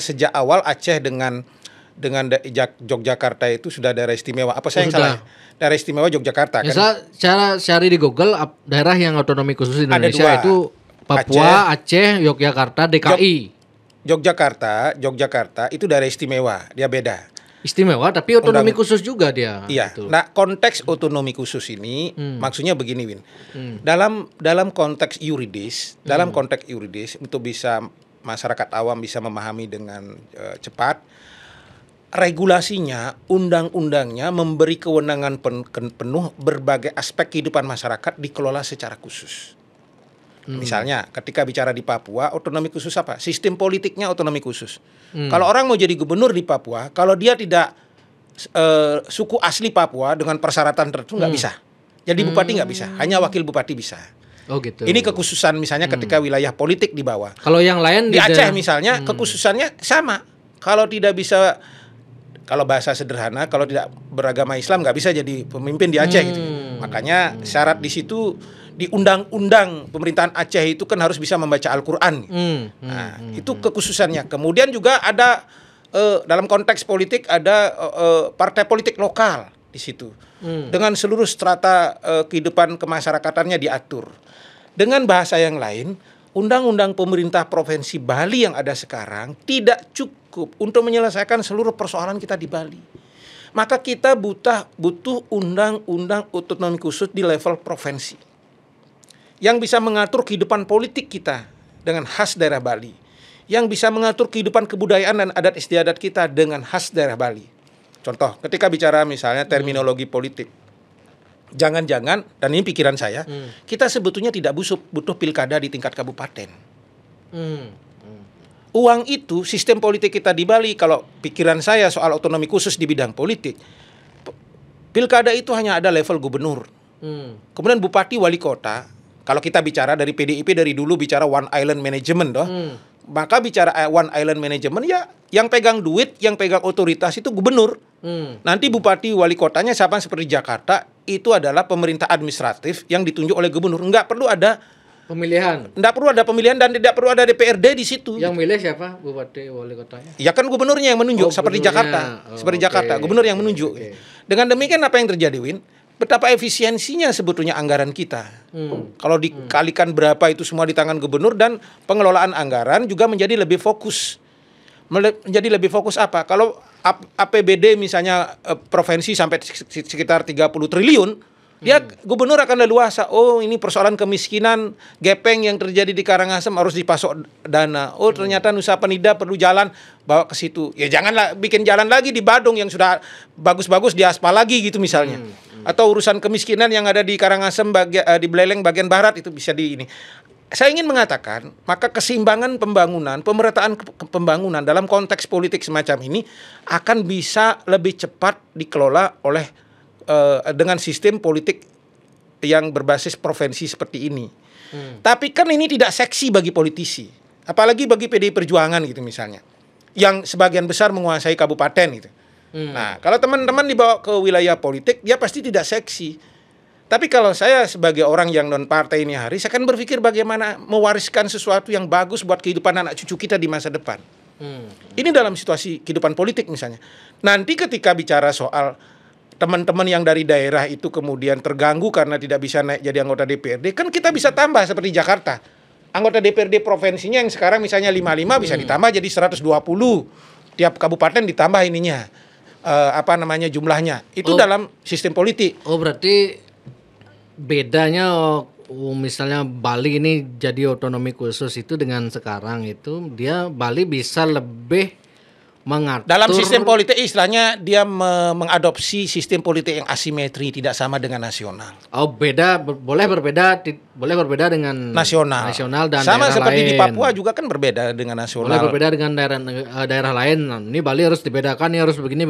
sejak awal Aceh dengan Yogyakarta itu sudah daerah istimewa. Apa saya yang salah? Daerah istimewa Yogyakarta kan. Cara cari di Google daerah yang otonomi khusus di Indonesia itu Papua, Aceh, Yogyakarta, DKI. Yogyakarta itu daerah istimewa, dia beda. Istimewa tapi otonomi khusus juga dia. Iya. Gitu. Nah, konteks otonomi khusus ini maksudnya begini, Win. Dalam konteks yuridis, untuk bisa masyarakat awam bisa memahami dengan cepat, regulasinya, undang-undangnya memberi kewenangan penuh berbagai aspek kehidupan masyarakat dikelola secara khusus. Misalnya ketika bicara di Papua, otonomi khusus apa? Sistem politiknya otonomi khusus. Kalau orang mau jadi gubernur di Papua, kalau dia tidak suku asli Papua dengan persyaratan tertentu nggak bisa. Jadi bupati nggak bisa, hanya wakil bupati bisa. Oh gitu. Ini kekhususan misalnya ketika wilayah politik di bawah. Kalau yang lain di Aceh misalnya kekhususannya sama. Kalau tidak bisa, kalau bahasa sederhana, kalau tidak beragama Islam nggak bisa jadi pemimpin di Aceh gitu. Makanya syarat di situ di undang-undang pemerintahan Aceh itu kan harus bisa membaca Al-Quran. Itu kekhususannya. Kemudian juga ada dalam konteks politik ada partai politik lokal di situ. Dengan seluruh strata kehidupan kemasyarakatannya diatur. Dengan bahasa yang lain, undang-undang pemerintah Provinsi Bali yang ada sekarang tidak cukup untuk menyelesaikan seluruh persoalan kita di Bali. Maka kita butuh undang-undang otonomi khusus di level provinsi yang bisa mengatur kehidupan politik kita dengan khas daerah Bali, yang bisa mengatur kehidupan kebudayaan dan adat istiadat kita dengan khas daerah Bali. Contoh, ketika bicara misalnya terminologi politik, jangan-jangan, dan ini pikiran saya, kita sebetulnya tidak butuh pilkada di tingkat kabupaten. Uang itu, sistem politik kita di Bali, kalau pikiran saya soal otonomi khusus di bidang politik, pilkada itu hanya ada level gubernur. Kemudian bupati, wali kota. Kalau kita bicara dari PDIP dari dulu bicara one island management maka bicara one island management ya yang pegang duit, yang pegang otoritas itu gubernur. Nanti bupati wali kotanya sama seperti Jakarta itu adalah pemerintah administratif yang ditunjuk oleh gubernur. Nggak perlu ada pemilihan dan tidak perlu ada DPRD di situ. Yang milih siapa bupati wali kotanya? Ya kan gubernurnya yang menunjuk seperti Jakarta. Jakarta, gubernur yang menunjuk. Dengan demikian apa yang terjadi, Win? Betapa efisiensinya sebetulnya anggaran kita. Kalau dikalikan berapa itu semua di tangan gubernur dan pengelolaan anggaran juga menjadi lebih fokus. Menjadi lebih fokus apa? Kalau APBD misalnya provinsi sampai sekitar 30 triliun, dia gubernur akan leluasa. Oh, ini persoalan kemiskinan gepeng yang terjadi di Karangasem harus dipasok dana. Oh, ternyata Nusa Penida perlu jalan, bawa ke situ. Ya janganlah bikin jalan lagi di Badung yang sudah bagus-bagus diaspal lagi gitu misalnya. Atau urusan kemiskinan yang ada di Karangasem di Beleleng bagian barat itu bisa di ini. Saya ingin mengatakan, maka keseimbangan pembangunan, pemerataan pembangunan dalam konteks politik semacam ini akan bisa lebih cepat dikelola oleh dengan sistem politik yang berbasis provinsi seperti ini. Tapi kan ini tidak seksi bagi politisi, apalagi bagi PDI Perjuangan gitu misalnya, yang sebagian besar menguasai kabupaten gitu. Nah, kalau teman-teman dibawa ke wilayah politik, dia pasti tidak seksi. Tapi kalau saya sebagai orang yang non partai ini hari, saya akan berpikir bagaimana mewariskan sesuatu yang bagus buat kehidupan anak cucu kita di masa depan. Ini dalam situasi kehidupan politik misalnya. Nanti ketika bicara soal teman-teman yang dari daerah itu kemudian terganggu karena tidak bisa naik jadi anggota DPRD, kan kita bisa tambah seperti Jakarta. Anggota DPRD provinsinya yang sekarang misalnya 55 bisa ditambah jadi 120. Tiap kabupaten ditambah ininya. Jumlahnya. Itu dalam sistem politik. Oh, berarti bedanya misalnya Bali ini jadi otonomi khusus itu dengan sekarang itu dia Bali bisa lebih mengatur dalam sistem politik, istilahnya dia mengadopsi sistem politik yang asimetri, tidak sama dengan nasional. Oh, boleh berbeda dengan nasional dan sama daerah seperti lain. Di Papua juga kan berbeda dengan nasional. Boleh berbeda dengan daerah lain. Nah, ini Bali harus dibedakan, ini harus begini,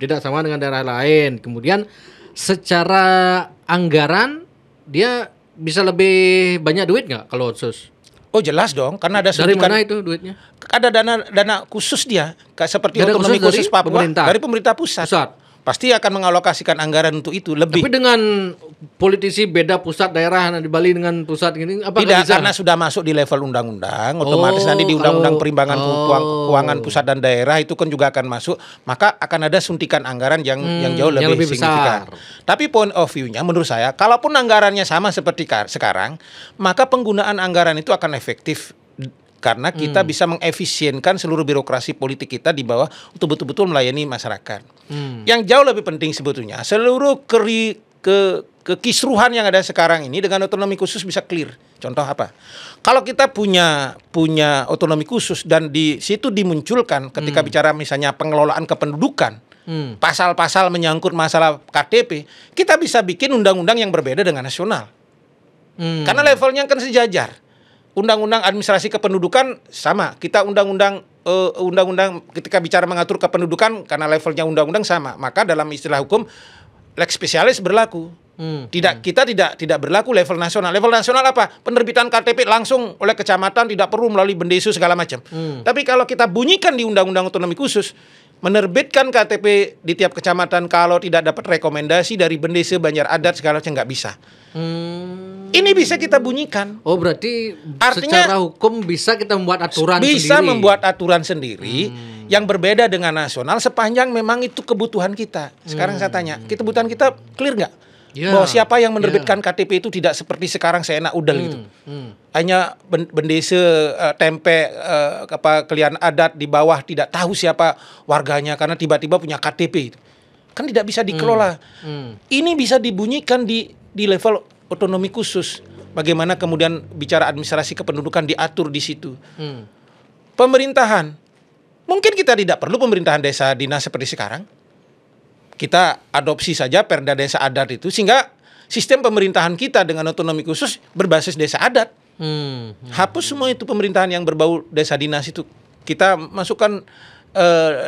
tidak sama dengan daerah lain. Kemudian secara anggaran dia bisa lebih banyak duit nggak kalau otsus? Oh jelas dong, karena ada suntikan. Dari mana itu duitnya? Ada dana khusus dia, seperti otonomi khusus Papua dari pemerintah pusat. Pasti akan mengalokasikan anggaran untuk itu lebih. Tapi dengan politisi beda pusat daerah di Bali dengan pusat ini apa tidak bisa? Karena sudah masuk di level undang-undang, otomatis nanti di undang-undang perimbangan keuangan pusat dan daerah itu kan juga akan masuk, maka akan ada suntikan anggaran yang jauh lebih signifikan. Tapi point of view-nya menurut saya, kalaupun anggarannya sama seperti sekarang, maka penggunaan anggaran itu akan efektif. Karena kita bisa mengefisienkan seluruh birokrasi politik kita di bawah untuk betul-betul melayani masyarakat. Yang jauh lebih penting sebetulnya, seluruh kekisruhan yang ada sekarang ini dengan otonomi khusus bisa clear. Contoh apa? Kalau kita punya otonomi khusus dan di situ dimunculkan ketika bicara misalnya pengelolaan kependudukan, pasal-pasal menyangkut masalah KTP, kita bisa bikin undang-undang yang berbeda dengan nasional. Karena levelnya kan sejajar. Undang-undang administrasi kependudukan sama. Kita undang-undang ketika bicara mengatur kependudukan karena levelnya undang-undang sama. Maka dalam istilah hukum lex specialis berlaku. Kita tidak berlaku level nasional. Level nasional apa? Penerbitan KTP langsung oleh kecamatan, tidak perlu melalui bendesu segala macam. Tapi kalau kita bunyikan di undang-undang otonomi khusus, menerbitkan KTP di tiap kecamatan kalau tidak dapat rekomendasi dari bendesa Banjar Adat segala macam nggak bisa. Ini bisa kita bunyikan. Oh, berarti artinya secara hukum bisa kita membuat aturan sendiri. Bisa membuat aturan sendiri yang berbeda dengan nasional sepanjang memang itu kebutuhan kita. Sekarang saya tanya, kebutuhan kita clear nggak? Bahwa siapa yang menerbitkan KTP itu tidak seperti sekarang seenak udel gitu. Hanya bendesa tempe kalian adat di bawah tidak tahu siapa warganya karena tiba-tiba punya KTP itu. Kan tidak bisa dikelola. Ini bisa dibunyikan di level otonomi khusus. Bagaimana kemudian bicara administrasi kependudukan diatur di situ. Pemerintahan. Mungkin kita tidak perlu pemerintahan desa dinas seperti sekarang. Kita adopsi saja Perda Desa Adat itu sehingga sistem pemerintahan kita dengan otonomi khusus berbasis desa adat. Hapus semua itu pemerintahan yang berbau desa dinas itu. Kita masukkan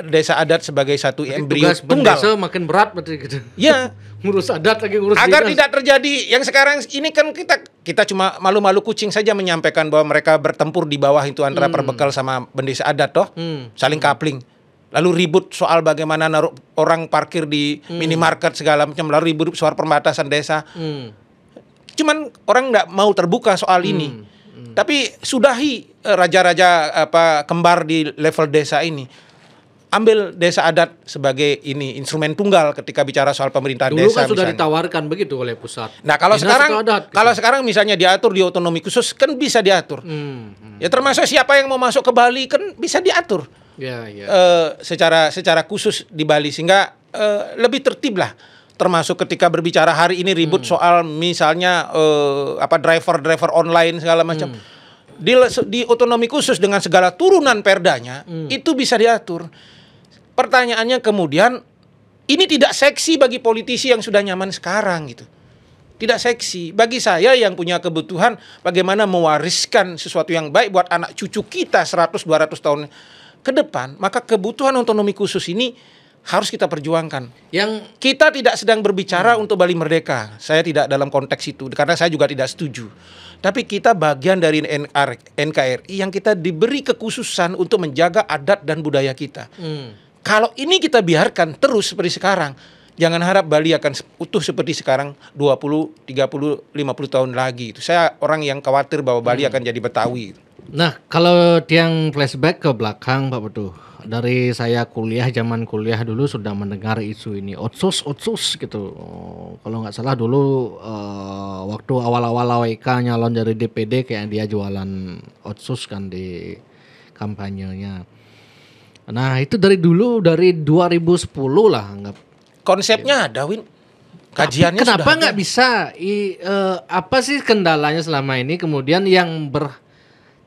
desa adat sebagai satu embrio tunggal. Tugas makin berat berarti gitu. Ya, ngurus adat lagi ngurus agar dinas. Tidak terjadi yang sekarang ini kan kita cuma malu-malu kucing saja menyampaikan bahwa mereka bertempur di bawah itu antara perbekal sama bendesa adat toh. Saling kapling. lalu ribut soal bagaimana naruh orang parkir di minimarket segala macam, lalu ribut soal perbatasan desa. Cuman orang nggak mau terbuka soal ini. Tapi sudahi raja-raja kembar di level desa ini. Ambil desa adat sebagai ini instrumen tunggal ketika bicara soal pemerintahan Dulu desa. kan sudah misalnya ditawarkan begitu oleh pusat. Nah kalau Dinas sekarang atau adat, gitu. kalau sekarang misalnya diatur di otonomi khusus kan bisa diatur. Ya termasuk siapa yang mau masuk ke Bali kan bisa diatur. Ya, ya. Secara khusus di Bali sehingga lebih tertib lah. Termasuk ketika berbicara hari ini ribut soal misalnya driver online segala macam. Di otonomi khusus dengan segala turunan perdanya itu bisa diatur. Pertanyaannya kemudian ini tidak seksi bagi politisi yang sudah nyaman sekarang gitu. Tidak seksi. Bagi saya yang punya kebutuhan bagaimana mewariskan sesuatu yang baik buat anak cucu kita 100-200 tahun ke depan, maka kebutuhan otonomi khusus ini harus kita perjuangkan. Yang kita tidak sedang berbicara untuk Bali Merdeka. Saya tidak dalam konteks itu karena saya juga tidak setuju. Tapi kita bagian dari NKRI yang kita diberi kekhususan untuk menjaga adat dan budaya kita. Kalau ini kita biarkan terus seperti sekarang, jangan harap Bali akan utuh seperti sekarang 20, 30, 50 tahun lagi. Itu saya orang yang khawatir bahwa Bali akan jadi Betawi. Nah, kalau yang flashback ke belakang Pak Putu, dari saya zaman kuliah dulu sudah mendengar isu ini otsus gitu. Kalau nggak salah dulu waktu awal-awal AWK nyalon dari DPD kayak dia jualan otsus kan di kampanyenya. Nah itu dari 2010 lah anggap. Konsepnya ada, Win. Kajiannya kenapa sudah nggak bisa? Apa sih kendalanya selama ini? Kemudian yang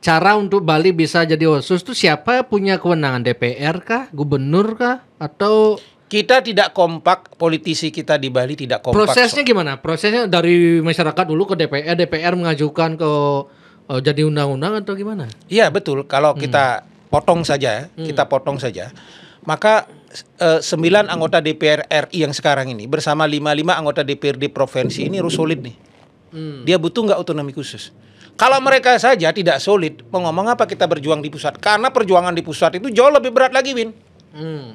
cara untuk Bali bisa jadi otsus itu siapa punya kewenangan? DPR kah? Gubernur kah? Atau kita tidak kompak, politisi kita di Bali tidak kompak. Prosesnya gimana? Prosesnya dari masyarakat dulu ke DPR, DPR mengajukan ke jadi undang-undang atau gimana? Iya betul. Kalau kita potong saja, maka 9 anggota DPR RI yang sekarang ini bersama 55 anggota DPRD provinsi ini harus solid nih. Dia butuh nggak otonomi khusus? Kalau mereka saja tidak solid, mau ngomong apa kita berjuang di pusat? Karena perjuangan di pusat itu jauh lebih berat lagi, Win.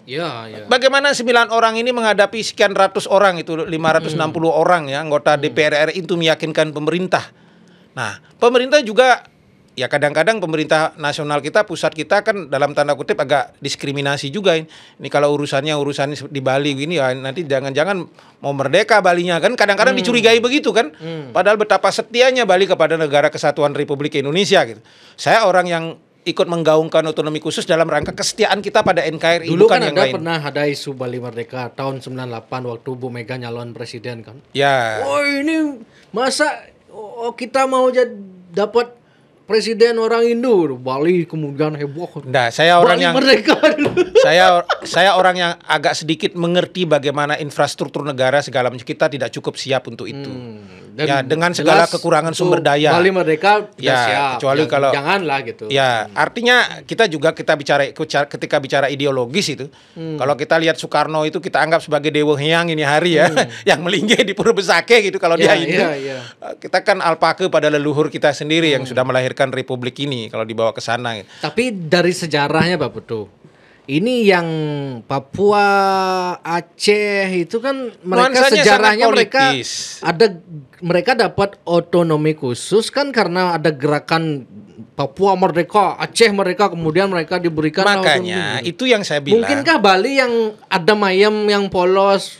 Ya. Bagaimana 9 orang ini menghadapi sekian ratus orang itu 560 orang ya anggota DPR RI itu meyakinkan pemerintah. Nah, pemerintah juga ya kadang-kadang pemerintah nasional kita, pusat kita kan dalam tanda kutip agak diskriminasi juga ini. Ini kalau urusan di Bali gini ya nanti jangan-jangan mau merdeka Balinya kan kadang-kadang dicurigai begitu kan. Padahal betapa setianya Bali kepada negara kesatuan Republik Indonesia gitu. Saya orang yang ikut menggaungkan otonomi khusus dalam rangka kesetiaan kita pada NKRI. Dulu bukan kan yang lain. Pernah ada isu Bali Merdeka tahun 98 waktu Bu Mega nyalon presiden kan. Ya. Oh ini masa kita mau dapat presiden orang Indo, Bali kemudian heboh. Nah, saya orang Bali yang merdeka. saya orang yang agak sedikit mengerti bagaimana infrastruktur negara segala macam kita tidak cukup siap untuk itu. Ya dengan segala kekurangan sumber daya. Bali merdeka tidak siap. Kecuali kalau janganlah gitu. Ya, artinya kita ketika bicara ideologis itu, kalau kita lihat Soekarno itu kita anggap sebagai dewa hyang ini hari ya, yang melinggih di Pura Besake gitu kalau dia Hindu. Kita kan alpaka pada leluhur kita sendiri yang sudah melahirkan Republik ini kalau dibawa ke sana. Tapi dari sejarahnya Pak Putu, ini yang Papua, Aceh itu kan mereka sejarahnya mereka dapat otonomi khusus kan karena ada gerakan Papua merdeka, Aceh merdeka, kemudian mereka diberikan makanya otonomi. Itu yang saya bilang. Mungkinkah Bali yang ada mayem yang polos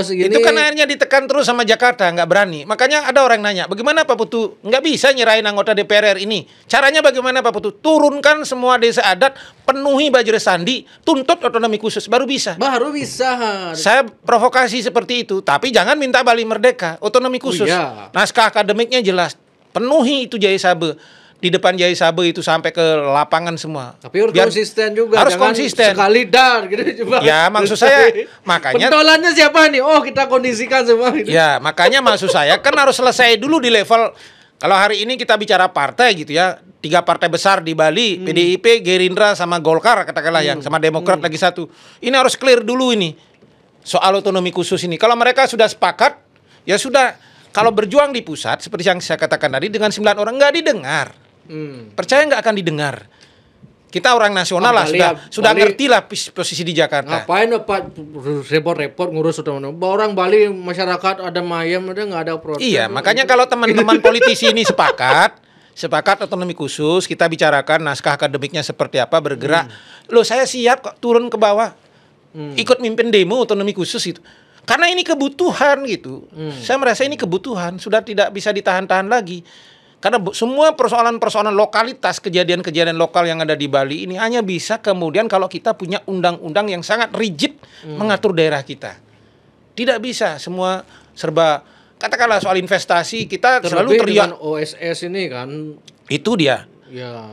gini. Itu kan akhirnya ditekan terus sama Jakarta, nggak berani. Makanya ada orang nanya, bagaimana Pak Putu nggak bisa nyerahin anggota DPR ini? Caranya bagaimana Pak Putu? Turunkan semua desa adat, penuhi Bajra Sandi, tuntut otonomi khusus, baru bisa. Saya provokasi seperti itu, tapi jangan minta Bali merdeka, otonomi khusus. Naskah akademiknya jelas, penuhi itu Jaya Sabe. Di depan Jaya Sabe itu sampai ke lapangan semua. Tapi harus konsisten juga. Harus konsisten. Sekali dar gitu coba. Ya maksud saya makanya. Pentolannya siapa nih? Oh kita kondisikan semua. Gitu. Ya makanya maksud saya kan harus selesai dulu di level. Kalau hari ini kita bicara partai gitu ya, 3 partai besar di Bali, PDIP, Gerindra sama Golkar katakanlah yang sama Demokrat lagi satu. Ini harus clear dulu ini soal otonomi khusus ini. Kalau mereka sudah sepakat, ya sudah. Kalau berjuang di pusat seperti yang saya katakan tadi dengan 9 orang nggak didengar. Percaya nggak akan didengar. Kita orang nasional lah, sudah Bali, ngerti lah posisi di Jakarta. Ngapain Pak repot-repot ngurus orang Bali, masyarakat ada mayem, ada nggak ada protes. Iya, makanya kalau teman-teman politisi ini sepakat otonomi khusus, kita bicarakan naskah akademiknya seperti apa, bergerak. Loh, saya siap kok turun ke bawah, ikut mimpin demo otonomi khusus itu. Karena ini kebutuhan gitu. Saya merasa ini kebutuhan, sudah tidak bisa ditahan-tahan lagi. Karena semua persoalan-persoalan lokalitas, kejadian-kejadian lokal yang ada di Bali ini hanya bisa kemudian kalau kita punya undang-undang yang sangat rigid mengatur daerah kita. Tidak bisa semua serba, katakanlah soal investasi kita selalu teriak OSS ini kan. Itu dia. Ya.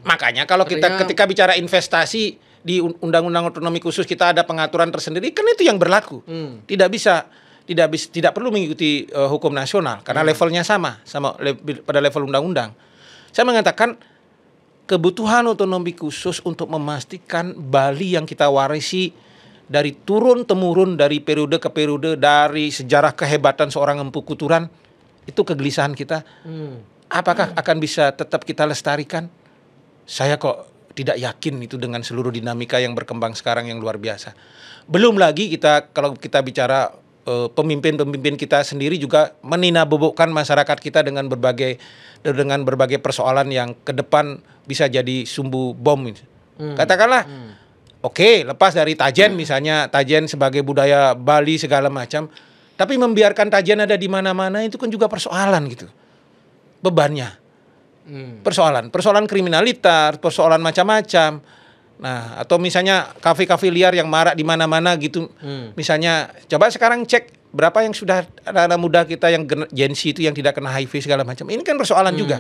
Makanya kalau kita ketika bicara investasi di undang-undang otonomi khusus kita ada pengaturan tersendiri, kan itu yang berlaku. Tidak perlu mengikuti hukum nasional karena levelnya sama pada level undang-undang. Saya mengatakan kebutuhan otonomi khusus untuk memastikan Bali yang kita warisi dari turun temurun, dari periode ke periode, dari sejarah kehebatan seorang Empu Kuturan, itu kegelisahan kita. Apakah akan bisa tetap kita lestarikan? Saya kok tidak yakin itu dengan seluruh dinamika yang berkembang sekarang yang luar biasa. Belum lagi kalau kita bicara pemimpin-pemimpin kita sendiri juga meninabobokkan masyarakat kita dengan berbagai persoalan yang ke depan bisa jadi sumbu bom. Katakanlah, oke, lepas dari Tajen misalnya, Tajen sebagai budaya Bali segala macam, tapi membiarkan Tajen ada di mana-mana itu kan juga persoalan gitu. Bebannya. Persoalan kriminalitas, persoalan macam-macam. Nah, atau misalnya kafe-kafe liar yang marak di mana-mana gitu. Misalnya, coba sekarang cek berapa yang sudah anak-anak muda kita yang Gen Z itu yang tidak kena HIV segala macam. Ini kan persoalan juga.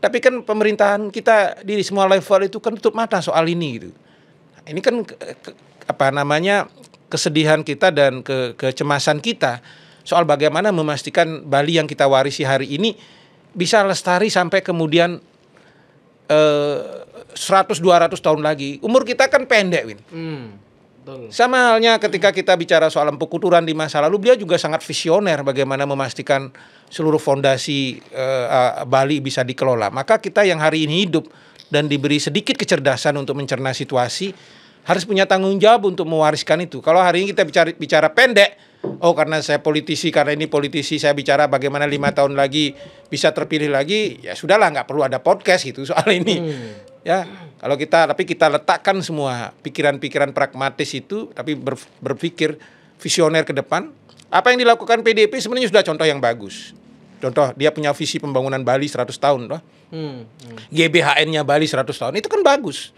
Tapi kan pemerintahan kita di semua level itu kan tutup mata soal ini gitu. Ini kan kesedihan kita dan kecemasan kita soal bagaimana memastikan Bali yang kita warisi hari ini bisa lestari sampai kemudian 100-200 tahun lagi. Umur kita kan pendek, Win. Sama halnya ketika kita bicara soal Empu Kuturan di masa lalu, dia juga sangat visioner bagaimana memastikan seluruh fondasi Bali bisa dikelola. Maka kita yang hari ini hidup dan diberi sedikit kecerdasan untuk mencerna situasi, harus punya tanggung jawab untuk mewariskan itu. Kalau hari ini kita bicara pendek, karena saya politisi, karena ini politisi, saya bicara bagaimana 5 tahun lagi bisa terpilih lagi, ya sudahlah, nggak perlu ada podcast gitu soal ini. Ya, tapi kita letakkan semua pikiran-pikiran pragmatis itu, tapi berpikir visioner ke depan. Apa yang dilakukan PDIP sebenarnya sudah contoh yang bagus. Contoh, dia punya visi pembangunan Bali 100 tahun, loh. GBHN-nya Bali 100 tahun, itu kan bagus.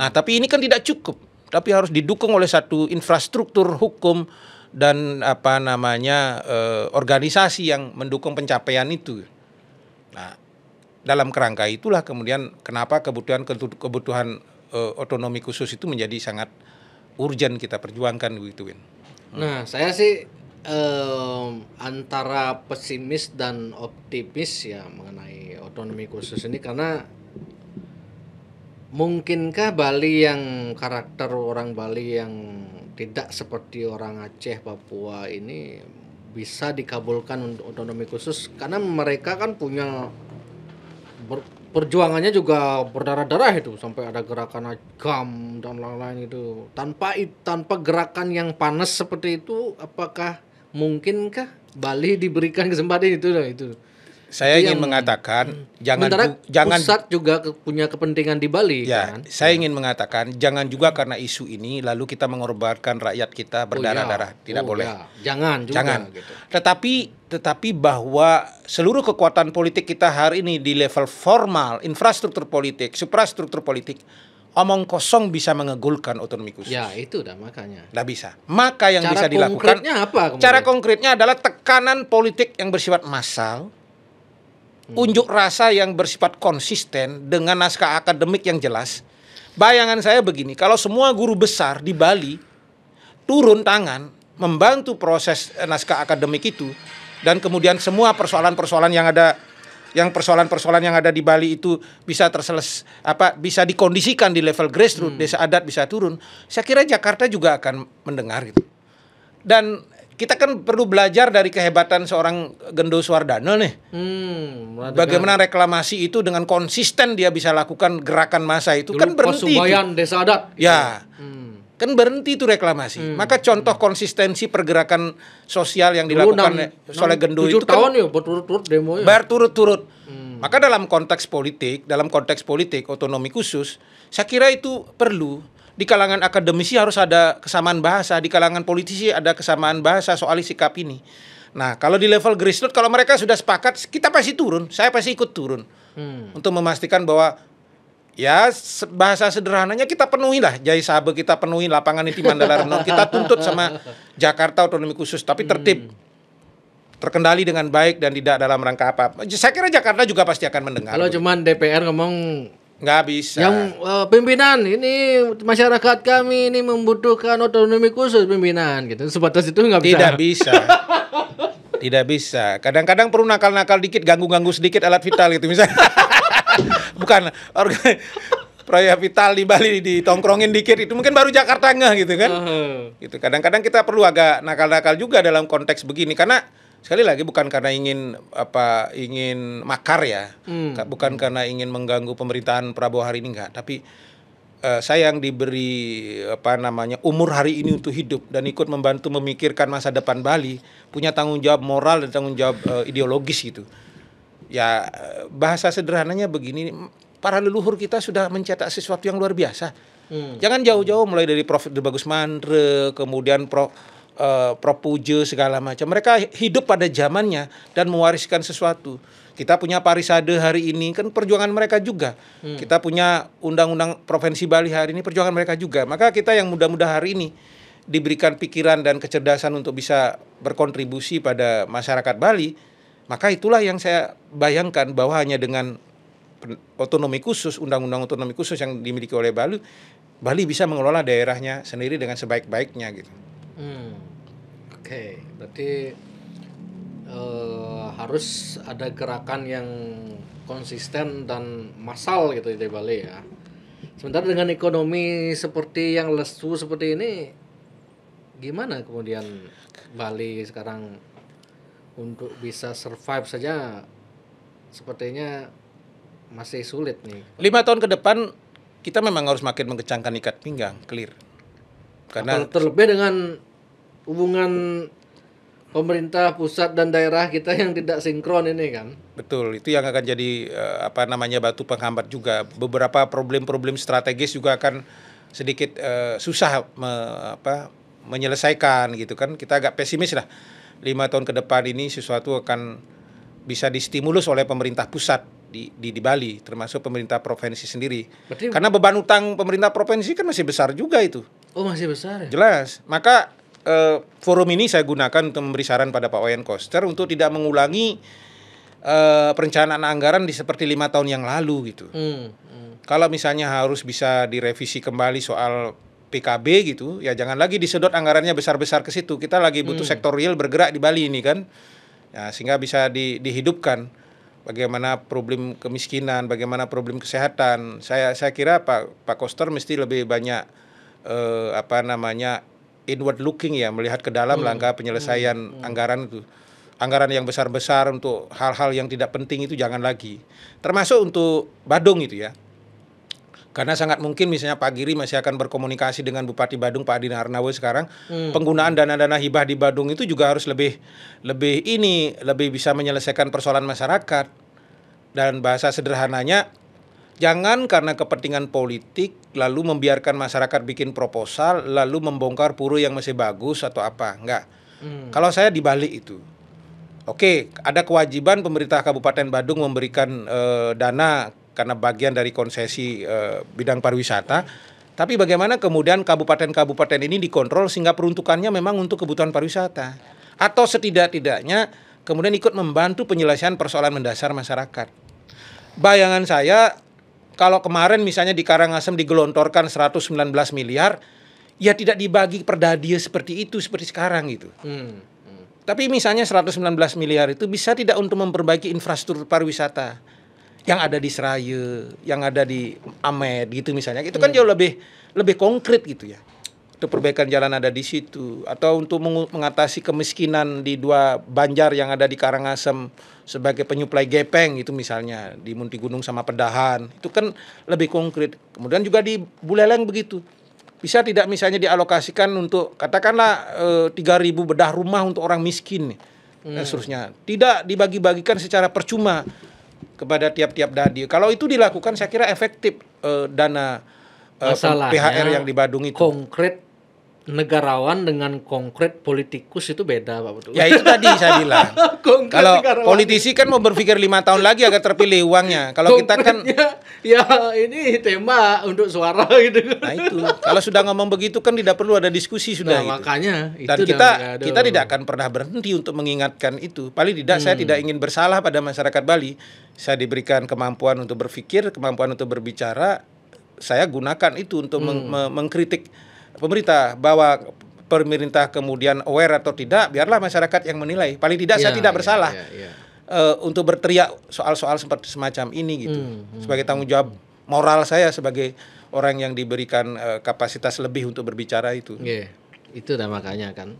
Nah, tapi ini kan tidak cukup, tapi harus didukung oleh satu infrastruktur hukum dan organisasi yang mendukung pencapaian itu. Nah, dalam kerangka itulah kemudian kenapa kebutuhan otonomi khusus itu menjadi sangat urgent kita perjuangkan begitu, Win. Nah, saya sih antara pesimis dan optimis ya mengenai otonomi khusus ini, karena mungkinkah Bali yang karakter orang Bali yang tidak seperti orang Aceh, Papua ini bisa dikabulkan untuk otonomi khusus, karena mereka kan punya perjuangannya juga berdarah-darah itu, sampai ada gerakan agam dan lain-lain itu. Tanpa gerakan yang panas seperti itu, apakah mungkinkah Bali diberikan kesempatan itu? Saya ingin mengatakan jangan pusat juga punya kepentingan di Bali, ya, kan? Saya ingin mengatakan jangan juga karena isu ini lalu kita mengorbankan rakyat kita berdarah-darah. Tidak boleh. Ya. Jangan. Gitu. Tetapi bahwa seluruh kekuatan politik kita hari ini di level formal, infrastruktur politik, suprastruktur politik, omong kosong bisa mengegulkan otonomi khusus. Ya, itu dah makanya. Tidak bisa. Maka yang bisa dilakukan. Konkretnya apa kemudian? Cara konkretnya adalah tekanan politik yang bersifat massal. Unjuk rasa yang bersifat konsisten dengan naskah akademik yang jelas. Bayangan saya begini, kalau semua guru besar di Bali turun tangan membantu proses naskah akademik itu, dan kemudian semua persoalan-persoalan yang ada di Bali itu bisa bisa dikondisikan di level grassroots, desa adat bisa turun, saya kira Jakarta juga akan mendengar gitu. Dan kita kan perlu belajar dari kehebatan seorang Gendo Suardana nih. Bagaimana reklamasi itu dengan konsisten dia bisa lakukan gerakan massa itu. Dulu Kan berhenti. Pasubayan Desa Adat. Ya. Kan berhenti itu reklamasi. Maka contoh konsistensi pergerakan sosial yang dilakukan oleh Gendo itu 7 tahun ya berturut-turut demo ya. berturut-turut. Maka dalam konteks politik otonomi khusus, saya kira itu perlu. Di kalangan akademisi harus ada kesamaan bahasa, di kalangan politisi ada kesamaan bahasa soal sikap ini. Nah, kalau di level grassroots, kalau mereka sudah sepakat, kita pasti turun, saya pasti ikut turun. Untuk memastikan bahwa ya bahasa sederhananya kita penuhi lah, Jai Sabe kita penuhi, lapangan inti Mandala Renon kita tuntut sama Jakarta otonomi khusus, tapi tertib, terkendali dengan baik dan tidak dalam rangka apa. Saya kira Jakarta juga pasti akan mendengar. Kalau cuman DPR ngomong nggak bisa. yang pimpinan ini masyarakat kami ini membutuhkan otonomi khusus pimpinan gitu. Sebatas itu nggak bisa. Tidak bisa. Tidak bisa. Kadang-kadang perlu nakal-nakal dikit, ganggu-ganggu sedikit alat vital gitu misalnya. Bukan proyek vital di Bali ditongkrongin dikit itu mungkin baru Jakarta nggak gitu kan. Gitu. Kadang-kadang kita perlu agak nakal-nakal juga dalam konteks begini karena sekali lagi bukan karena ingin makar ya. Bukan karena ingin mengganggu pemerintahan Prabowo hari ini enggak, tapi saya yang diberi umur hari ini untuk hidup dan ikut membantu memikirkan masa depan Bali, punya tanggung jawab moral dan tanggung jawab ideologis gitu. Ya bahasa sederhananya begini, para leluhur kita sudah mencetak sesuatu yang luar biasa. Jangan jauh-jauh mulai dari Prof. Bagus Mandre, kemudian Prof Pujo segala macam. Mereka hidup pada zamannya dan mewariskan sesuatu. Kita punya Parisade hari ini kan perjuangan mereka juga. Kita punya Undang-Undang Provinsi Bali hari ini perjuangan mereka juga. Maka kita yang muda-muda hari ini diberikan pikiran dan kecerdasan untuk bisa berkontribusi pada masyarakat Bali. Maka itulah yang saya bayangkan bahwa hanya dengan otonomi khusus, Undang-Undang Otonomi Khusus yang dimiliki oleh Bali bisa mengelola daerahnya sendiri dengan sebaik-baiknya gitu. Oke, berarti harus ada gerakan yang konsisten dan massal gitu di Bali ya. Sementara dengan ekonomi seperti yang lesu seperti ini, gimana kemudian Bali sekarang untuk bisa survive saja sepertinya masih sulit nih. 5 tahun ke depan kita memang harus makin mengencangkan ikat pinggang, clear. Karena terlebih dengan hubungan pemerintah pusat dan daerah kita yang tidak sinkron ini kan. Betul, itu yang akan jadi batu penghambat juga. Beberapa problem-problem strategis juga akan sedikit susah menyelesaikan gitu kan. Kita agak pesimis lah. 5 tahun ke depan ini sesuatu akan bisa distimulus oleh pemerintah pusat di Bali, termasuk pemerintah provinsi sendiri. Berarti, karena beban utang pemerintah provinsi kan masih besar juga itu. Oh, masih besar ya? Jelas. Maka forum ini saya gunakan untuk memberi saran pada Pak Wayan Koster untuk tidak mengulangi perencanaan anggaran seperti 5 tahun yang lalu gitu. Kalau misalnya harus bisa direvisi kembali soal PKB gitu, ya jangan lagi disedot anggarannya besar-besar ke situ. Kita lagi butuh sektor real bergerak di Bali ini kan. Ya, sehingga bisa dihidupkan bagaimana problem kemiskinan, bagaimana problem kesehatan. Saya kira Pak Koster mesti lebih banyak inward looking ya, melihat ke dalam langkah penyelesaian anggaran itu. Anggaran yang besar-besar untuk hal-hal yang tidak penting itu jangan lagi. Termasuk untuk Badung itu ya. Karena sangat mungkin misalnya Pak Giri masih akan berkomunikasi dengan Bupati Badung Pak Adina Arnawo sekarang. Penggunaan dana-dana hibah di Badung itu juga harus lebih bisa menyelesaikan persoalan masyarakat. Dan bahasa sederhananya, jangan karena kepentingan politik lalu membiarkan masyarakat bikin proposal lalu membongkar pura yang masih bagus atau apa. Enggak. Kalau saya dibalik itu. Oke, ada kewajiban pemerintah Kabupaten Badung memberikan dana karena bagian dari konsesi bidang pariwisata. Tapi bagaimana kemudian kabupaten-kabupaten ini dikontrol sehingga peruntukannya memang untuk kebutuhan pariwisata. Atau setidak-tidaknya kemudian ikut membantu penyelesaian persoalan mendasar masyarakat. Bayangan saya, kalau kemarin misalnya di Karangasem digelontorkan 119 miliar, ya tidak dibagi perdadia seperti itu, seperti sekarang gitu. Tapi misalnya 119 miliar itu bisa tidak untuk memperbaiki infrastruktur pariwisata yang ada di Seraya, yang ada di Amed gitu misalnya. Itu kan jauh lebih konkret gitu ya. untuk perbaikan jalan ada di situ, atau untuk mengatasi kemiskinan di 2 banjar yang ada di Karangasem sebagai penyuplai gepeng itu misalnya di Munti Gunung sama Pedahan, itu kan lebih konkret. Kemudian juga di Buleleng begitu. Bisa tidak misalnya dialokasikan untuk katakanlah 3.000 bedah rumah untuk orang miskin dan seterusnya. Tidak dibagi-bagikan secara percuma kepada tiap-tiap dadi. Kalau itu dilakukan saya kira efektif dana PHR yang di Badung itu. Konkret negarawan dengan konkret politikus itu beda, Pak Betul. Ya itu tadi saya bilang. Kalau politisi kan mau berpikir 5 tahun lagi agar terpilih uangnya. Kalau kita kan ya ini tema untuk suara gitu. Nah itu kalau sudah ngomong begitu kan tidak perlu ada diskusi sudah. Nah, gitu. Makanya dan itu kita tidak akan pernah berhenti untuk mengingatkan itu. Paling tidak saya tidak ingin bersalah pada masyarakat Bali. Saya diberikan kemampuan untuk berpikir, kemampuan untuk berbicara. Saya gunakan itu untuk mengkritik pemerintah, bahwa pemerintah kemudian aware atau tidak, biarlah masyarakat yang menilai. Paling tidak saya tidak bersalah untuk berteriak soal-soal seperti semacam ini gitu. Sebagai tanggung jawab moral saya sebagai orang yang diberikan kapasitas lebih untuk berbicara itu. Itu dah makanya kan.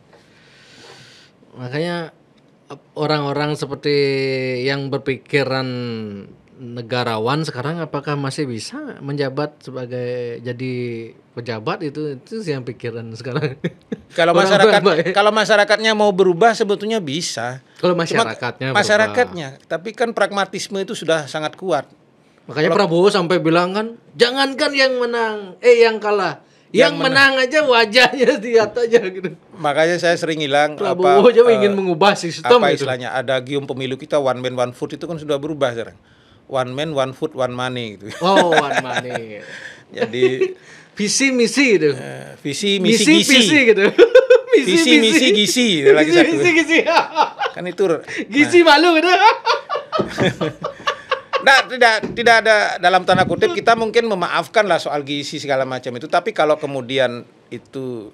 Makanya orang-orang seperti yang berpikiran negarawan sekarang apakah masih bisa menjabat sebagai jadi pejabat itu yang pikiran sekarang. Kalau masyarakatnya mau berubah sebetulnya bisa. Kalau masyarakatnya tapi kan pragmatisme itu sudah sangat kuat. Makanya Prabowo sampai bilang kan, jangankan yang menang, yang kalah. Yang menang aja wajahnya lihat aja gitu. Makanya saya sering bilang Prabowo aja ingin mengubah sistem apa istilahnya itu. Ada gium pemilu kita one man one vote itu kan sudah berubah sekarang. One man one vote one money gitu. Oh, one money. Jadi visi misi gitu. Visi misi gisi gitu. Visi misi gisi lagi satu. Gisi. Kan itu gisi malu gitu. Nah, tidak ada dalam tanda kutip kita mungkin memaafkan lah soal gizi segala macam itu, tapi kalau kemudian itu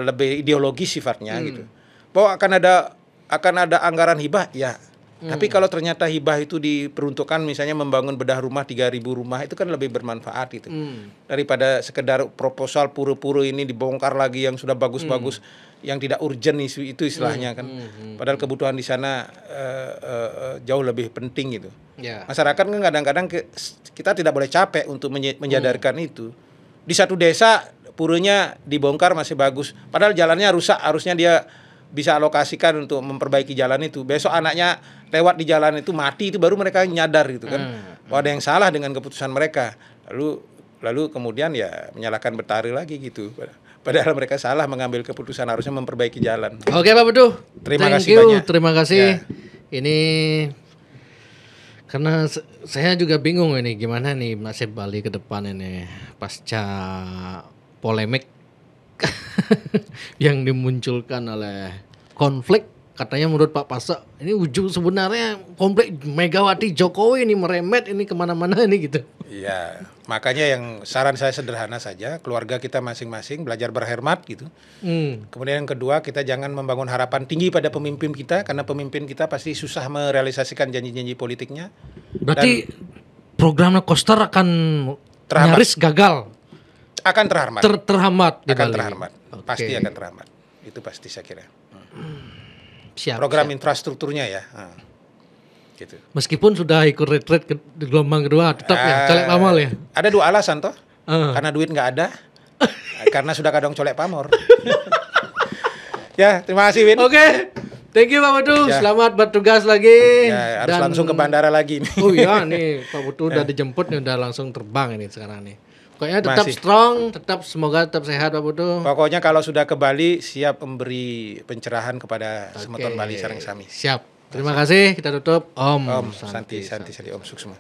lebih ideologis sifatnya gitu. Bahwa akan ada anggaran hibah ya. Tapi kalau ternyata hibah itu diperuntukkan misalnya membangun bedah rumah 3.000 rumah itu kan lebih bermanfaat gitu. Daripada sekedar proposal pura-pura ini dibongkar lagi yang sudah bagus-bagus yang tidak urgent itu istilahnya kan. Padahal kebutuhan di sana jauh lebih penting gitu. Masyarakat kan kadang-kadang kita tidak boleh capek untuk menyadarkan itu. Di satu desa puranya dibongkar masih bagus, padahal jalannya rusak, harusnya dia bisa alokasikan untuk memperbaiki jalan itu. Besok anaknya lewat di jalan itu mati, itu baru mereka nyadar gitu kan. Bahwa ada yang salah dengan keputusan mereka. Lalu kemudian ya menyalahkan Betari lagi gitu. Padahal mereka salah mengambil keputusan, harusnya memperbaiki jalan. Oke Pak Bedu. Terima kasih banyak. Terima kasih. Ini karena saya juga bingung ini gimana nih nasib Bali ke depan ini pasca polemik yang dimunculkan oleh konflik. Katanya menurut Pak Pasek ini ujung sebenarnya konflik Megawati Jokowi ini meremet ini kemana-mana ini gitu. Iya, makanya yang saran saya sederhana saja, keluarga kita masing-masing belajar berhemat gitu. Kemudian yang kedua, kita jangan membangun harapan tinggi pada pemimpin kita, karena pemimpin kita pasti susah merealisasikan janji-janji politiknya. Berarti programnya Koster akan nyaris gagal. Akan terhambat. Terhambat. Akan terhambat. Okay. Pasti akan terhambat. Itu pasti saya kira. Program infrastrukturnya ya. Gitu. Meskipun sudah ikut retreat di gelombang kedua, tetap ya colek pamor ya. Ada 2 alasan toh. Karena duit nggak ada, karena sudah kadang colek pamor. Ya, terima kasih Win. Oke. Thank you Pak Bedu. Ya. Selamat bertugas lagi. Ya, harus langsung ke bandara lagi nih. Oh iya nih, Pak Bedu udah dijemput nih, udah langsung terbang ini sekarang nih. Pokoknya tetap strong, semoga tetap sehat Pak Bedu. Pokoknya kalau sudah ke Bali siap memberi pencerahan kepada semeton Bali sareng sami. Siap. Terima kasih, kita tutup. Om Santi Om Suksma.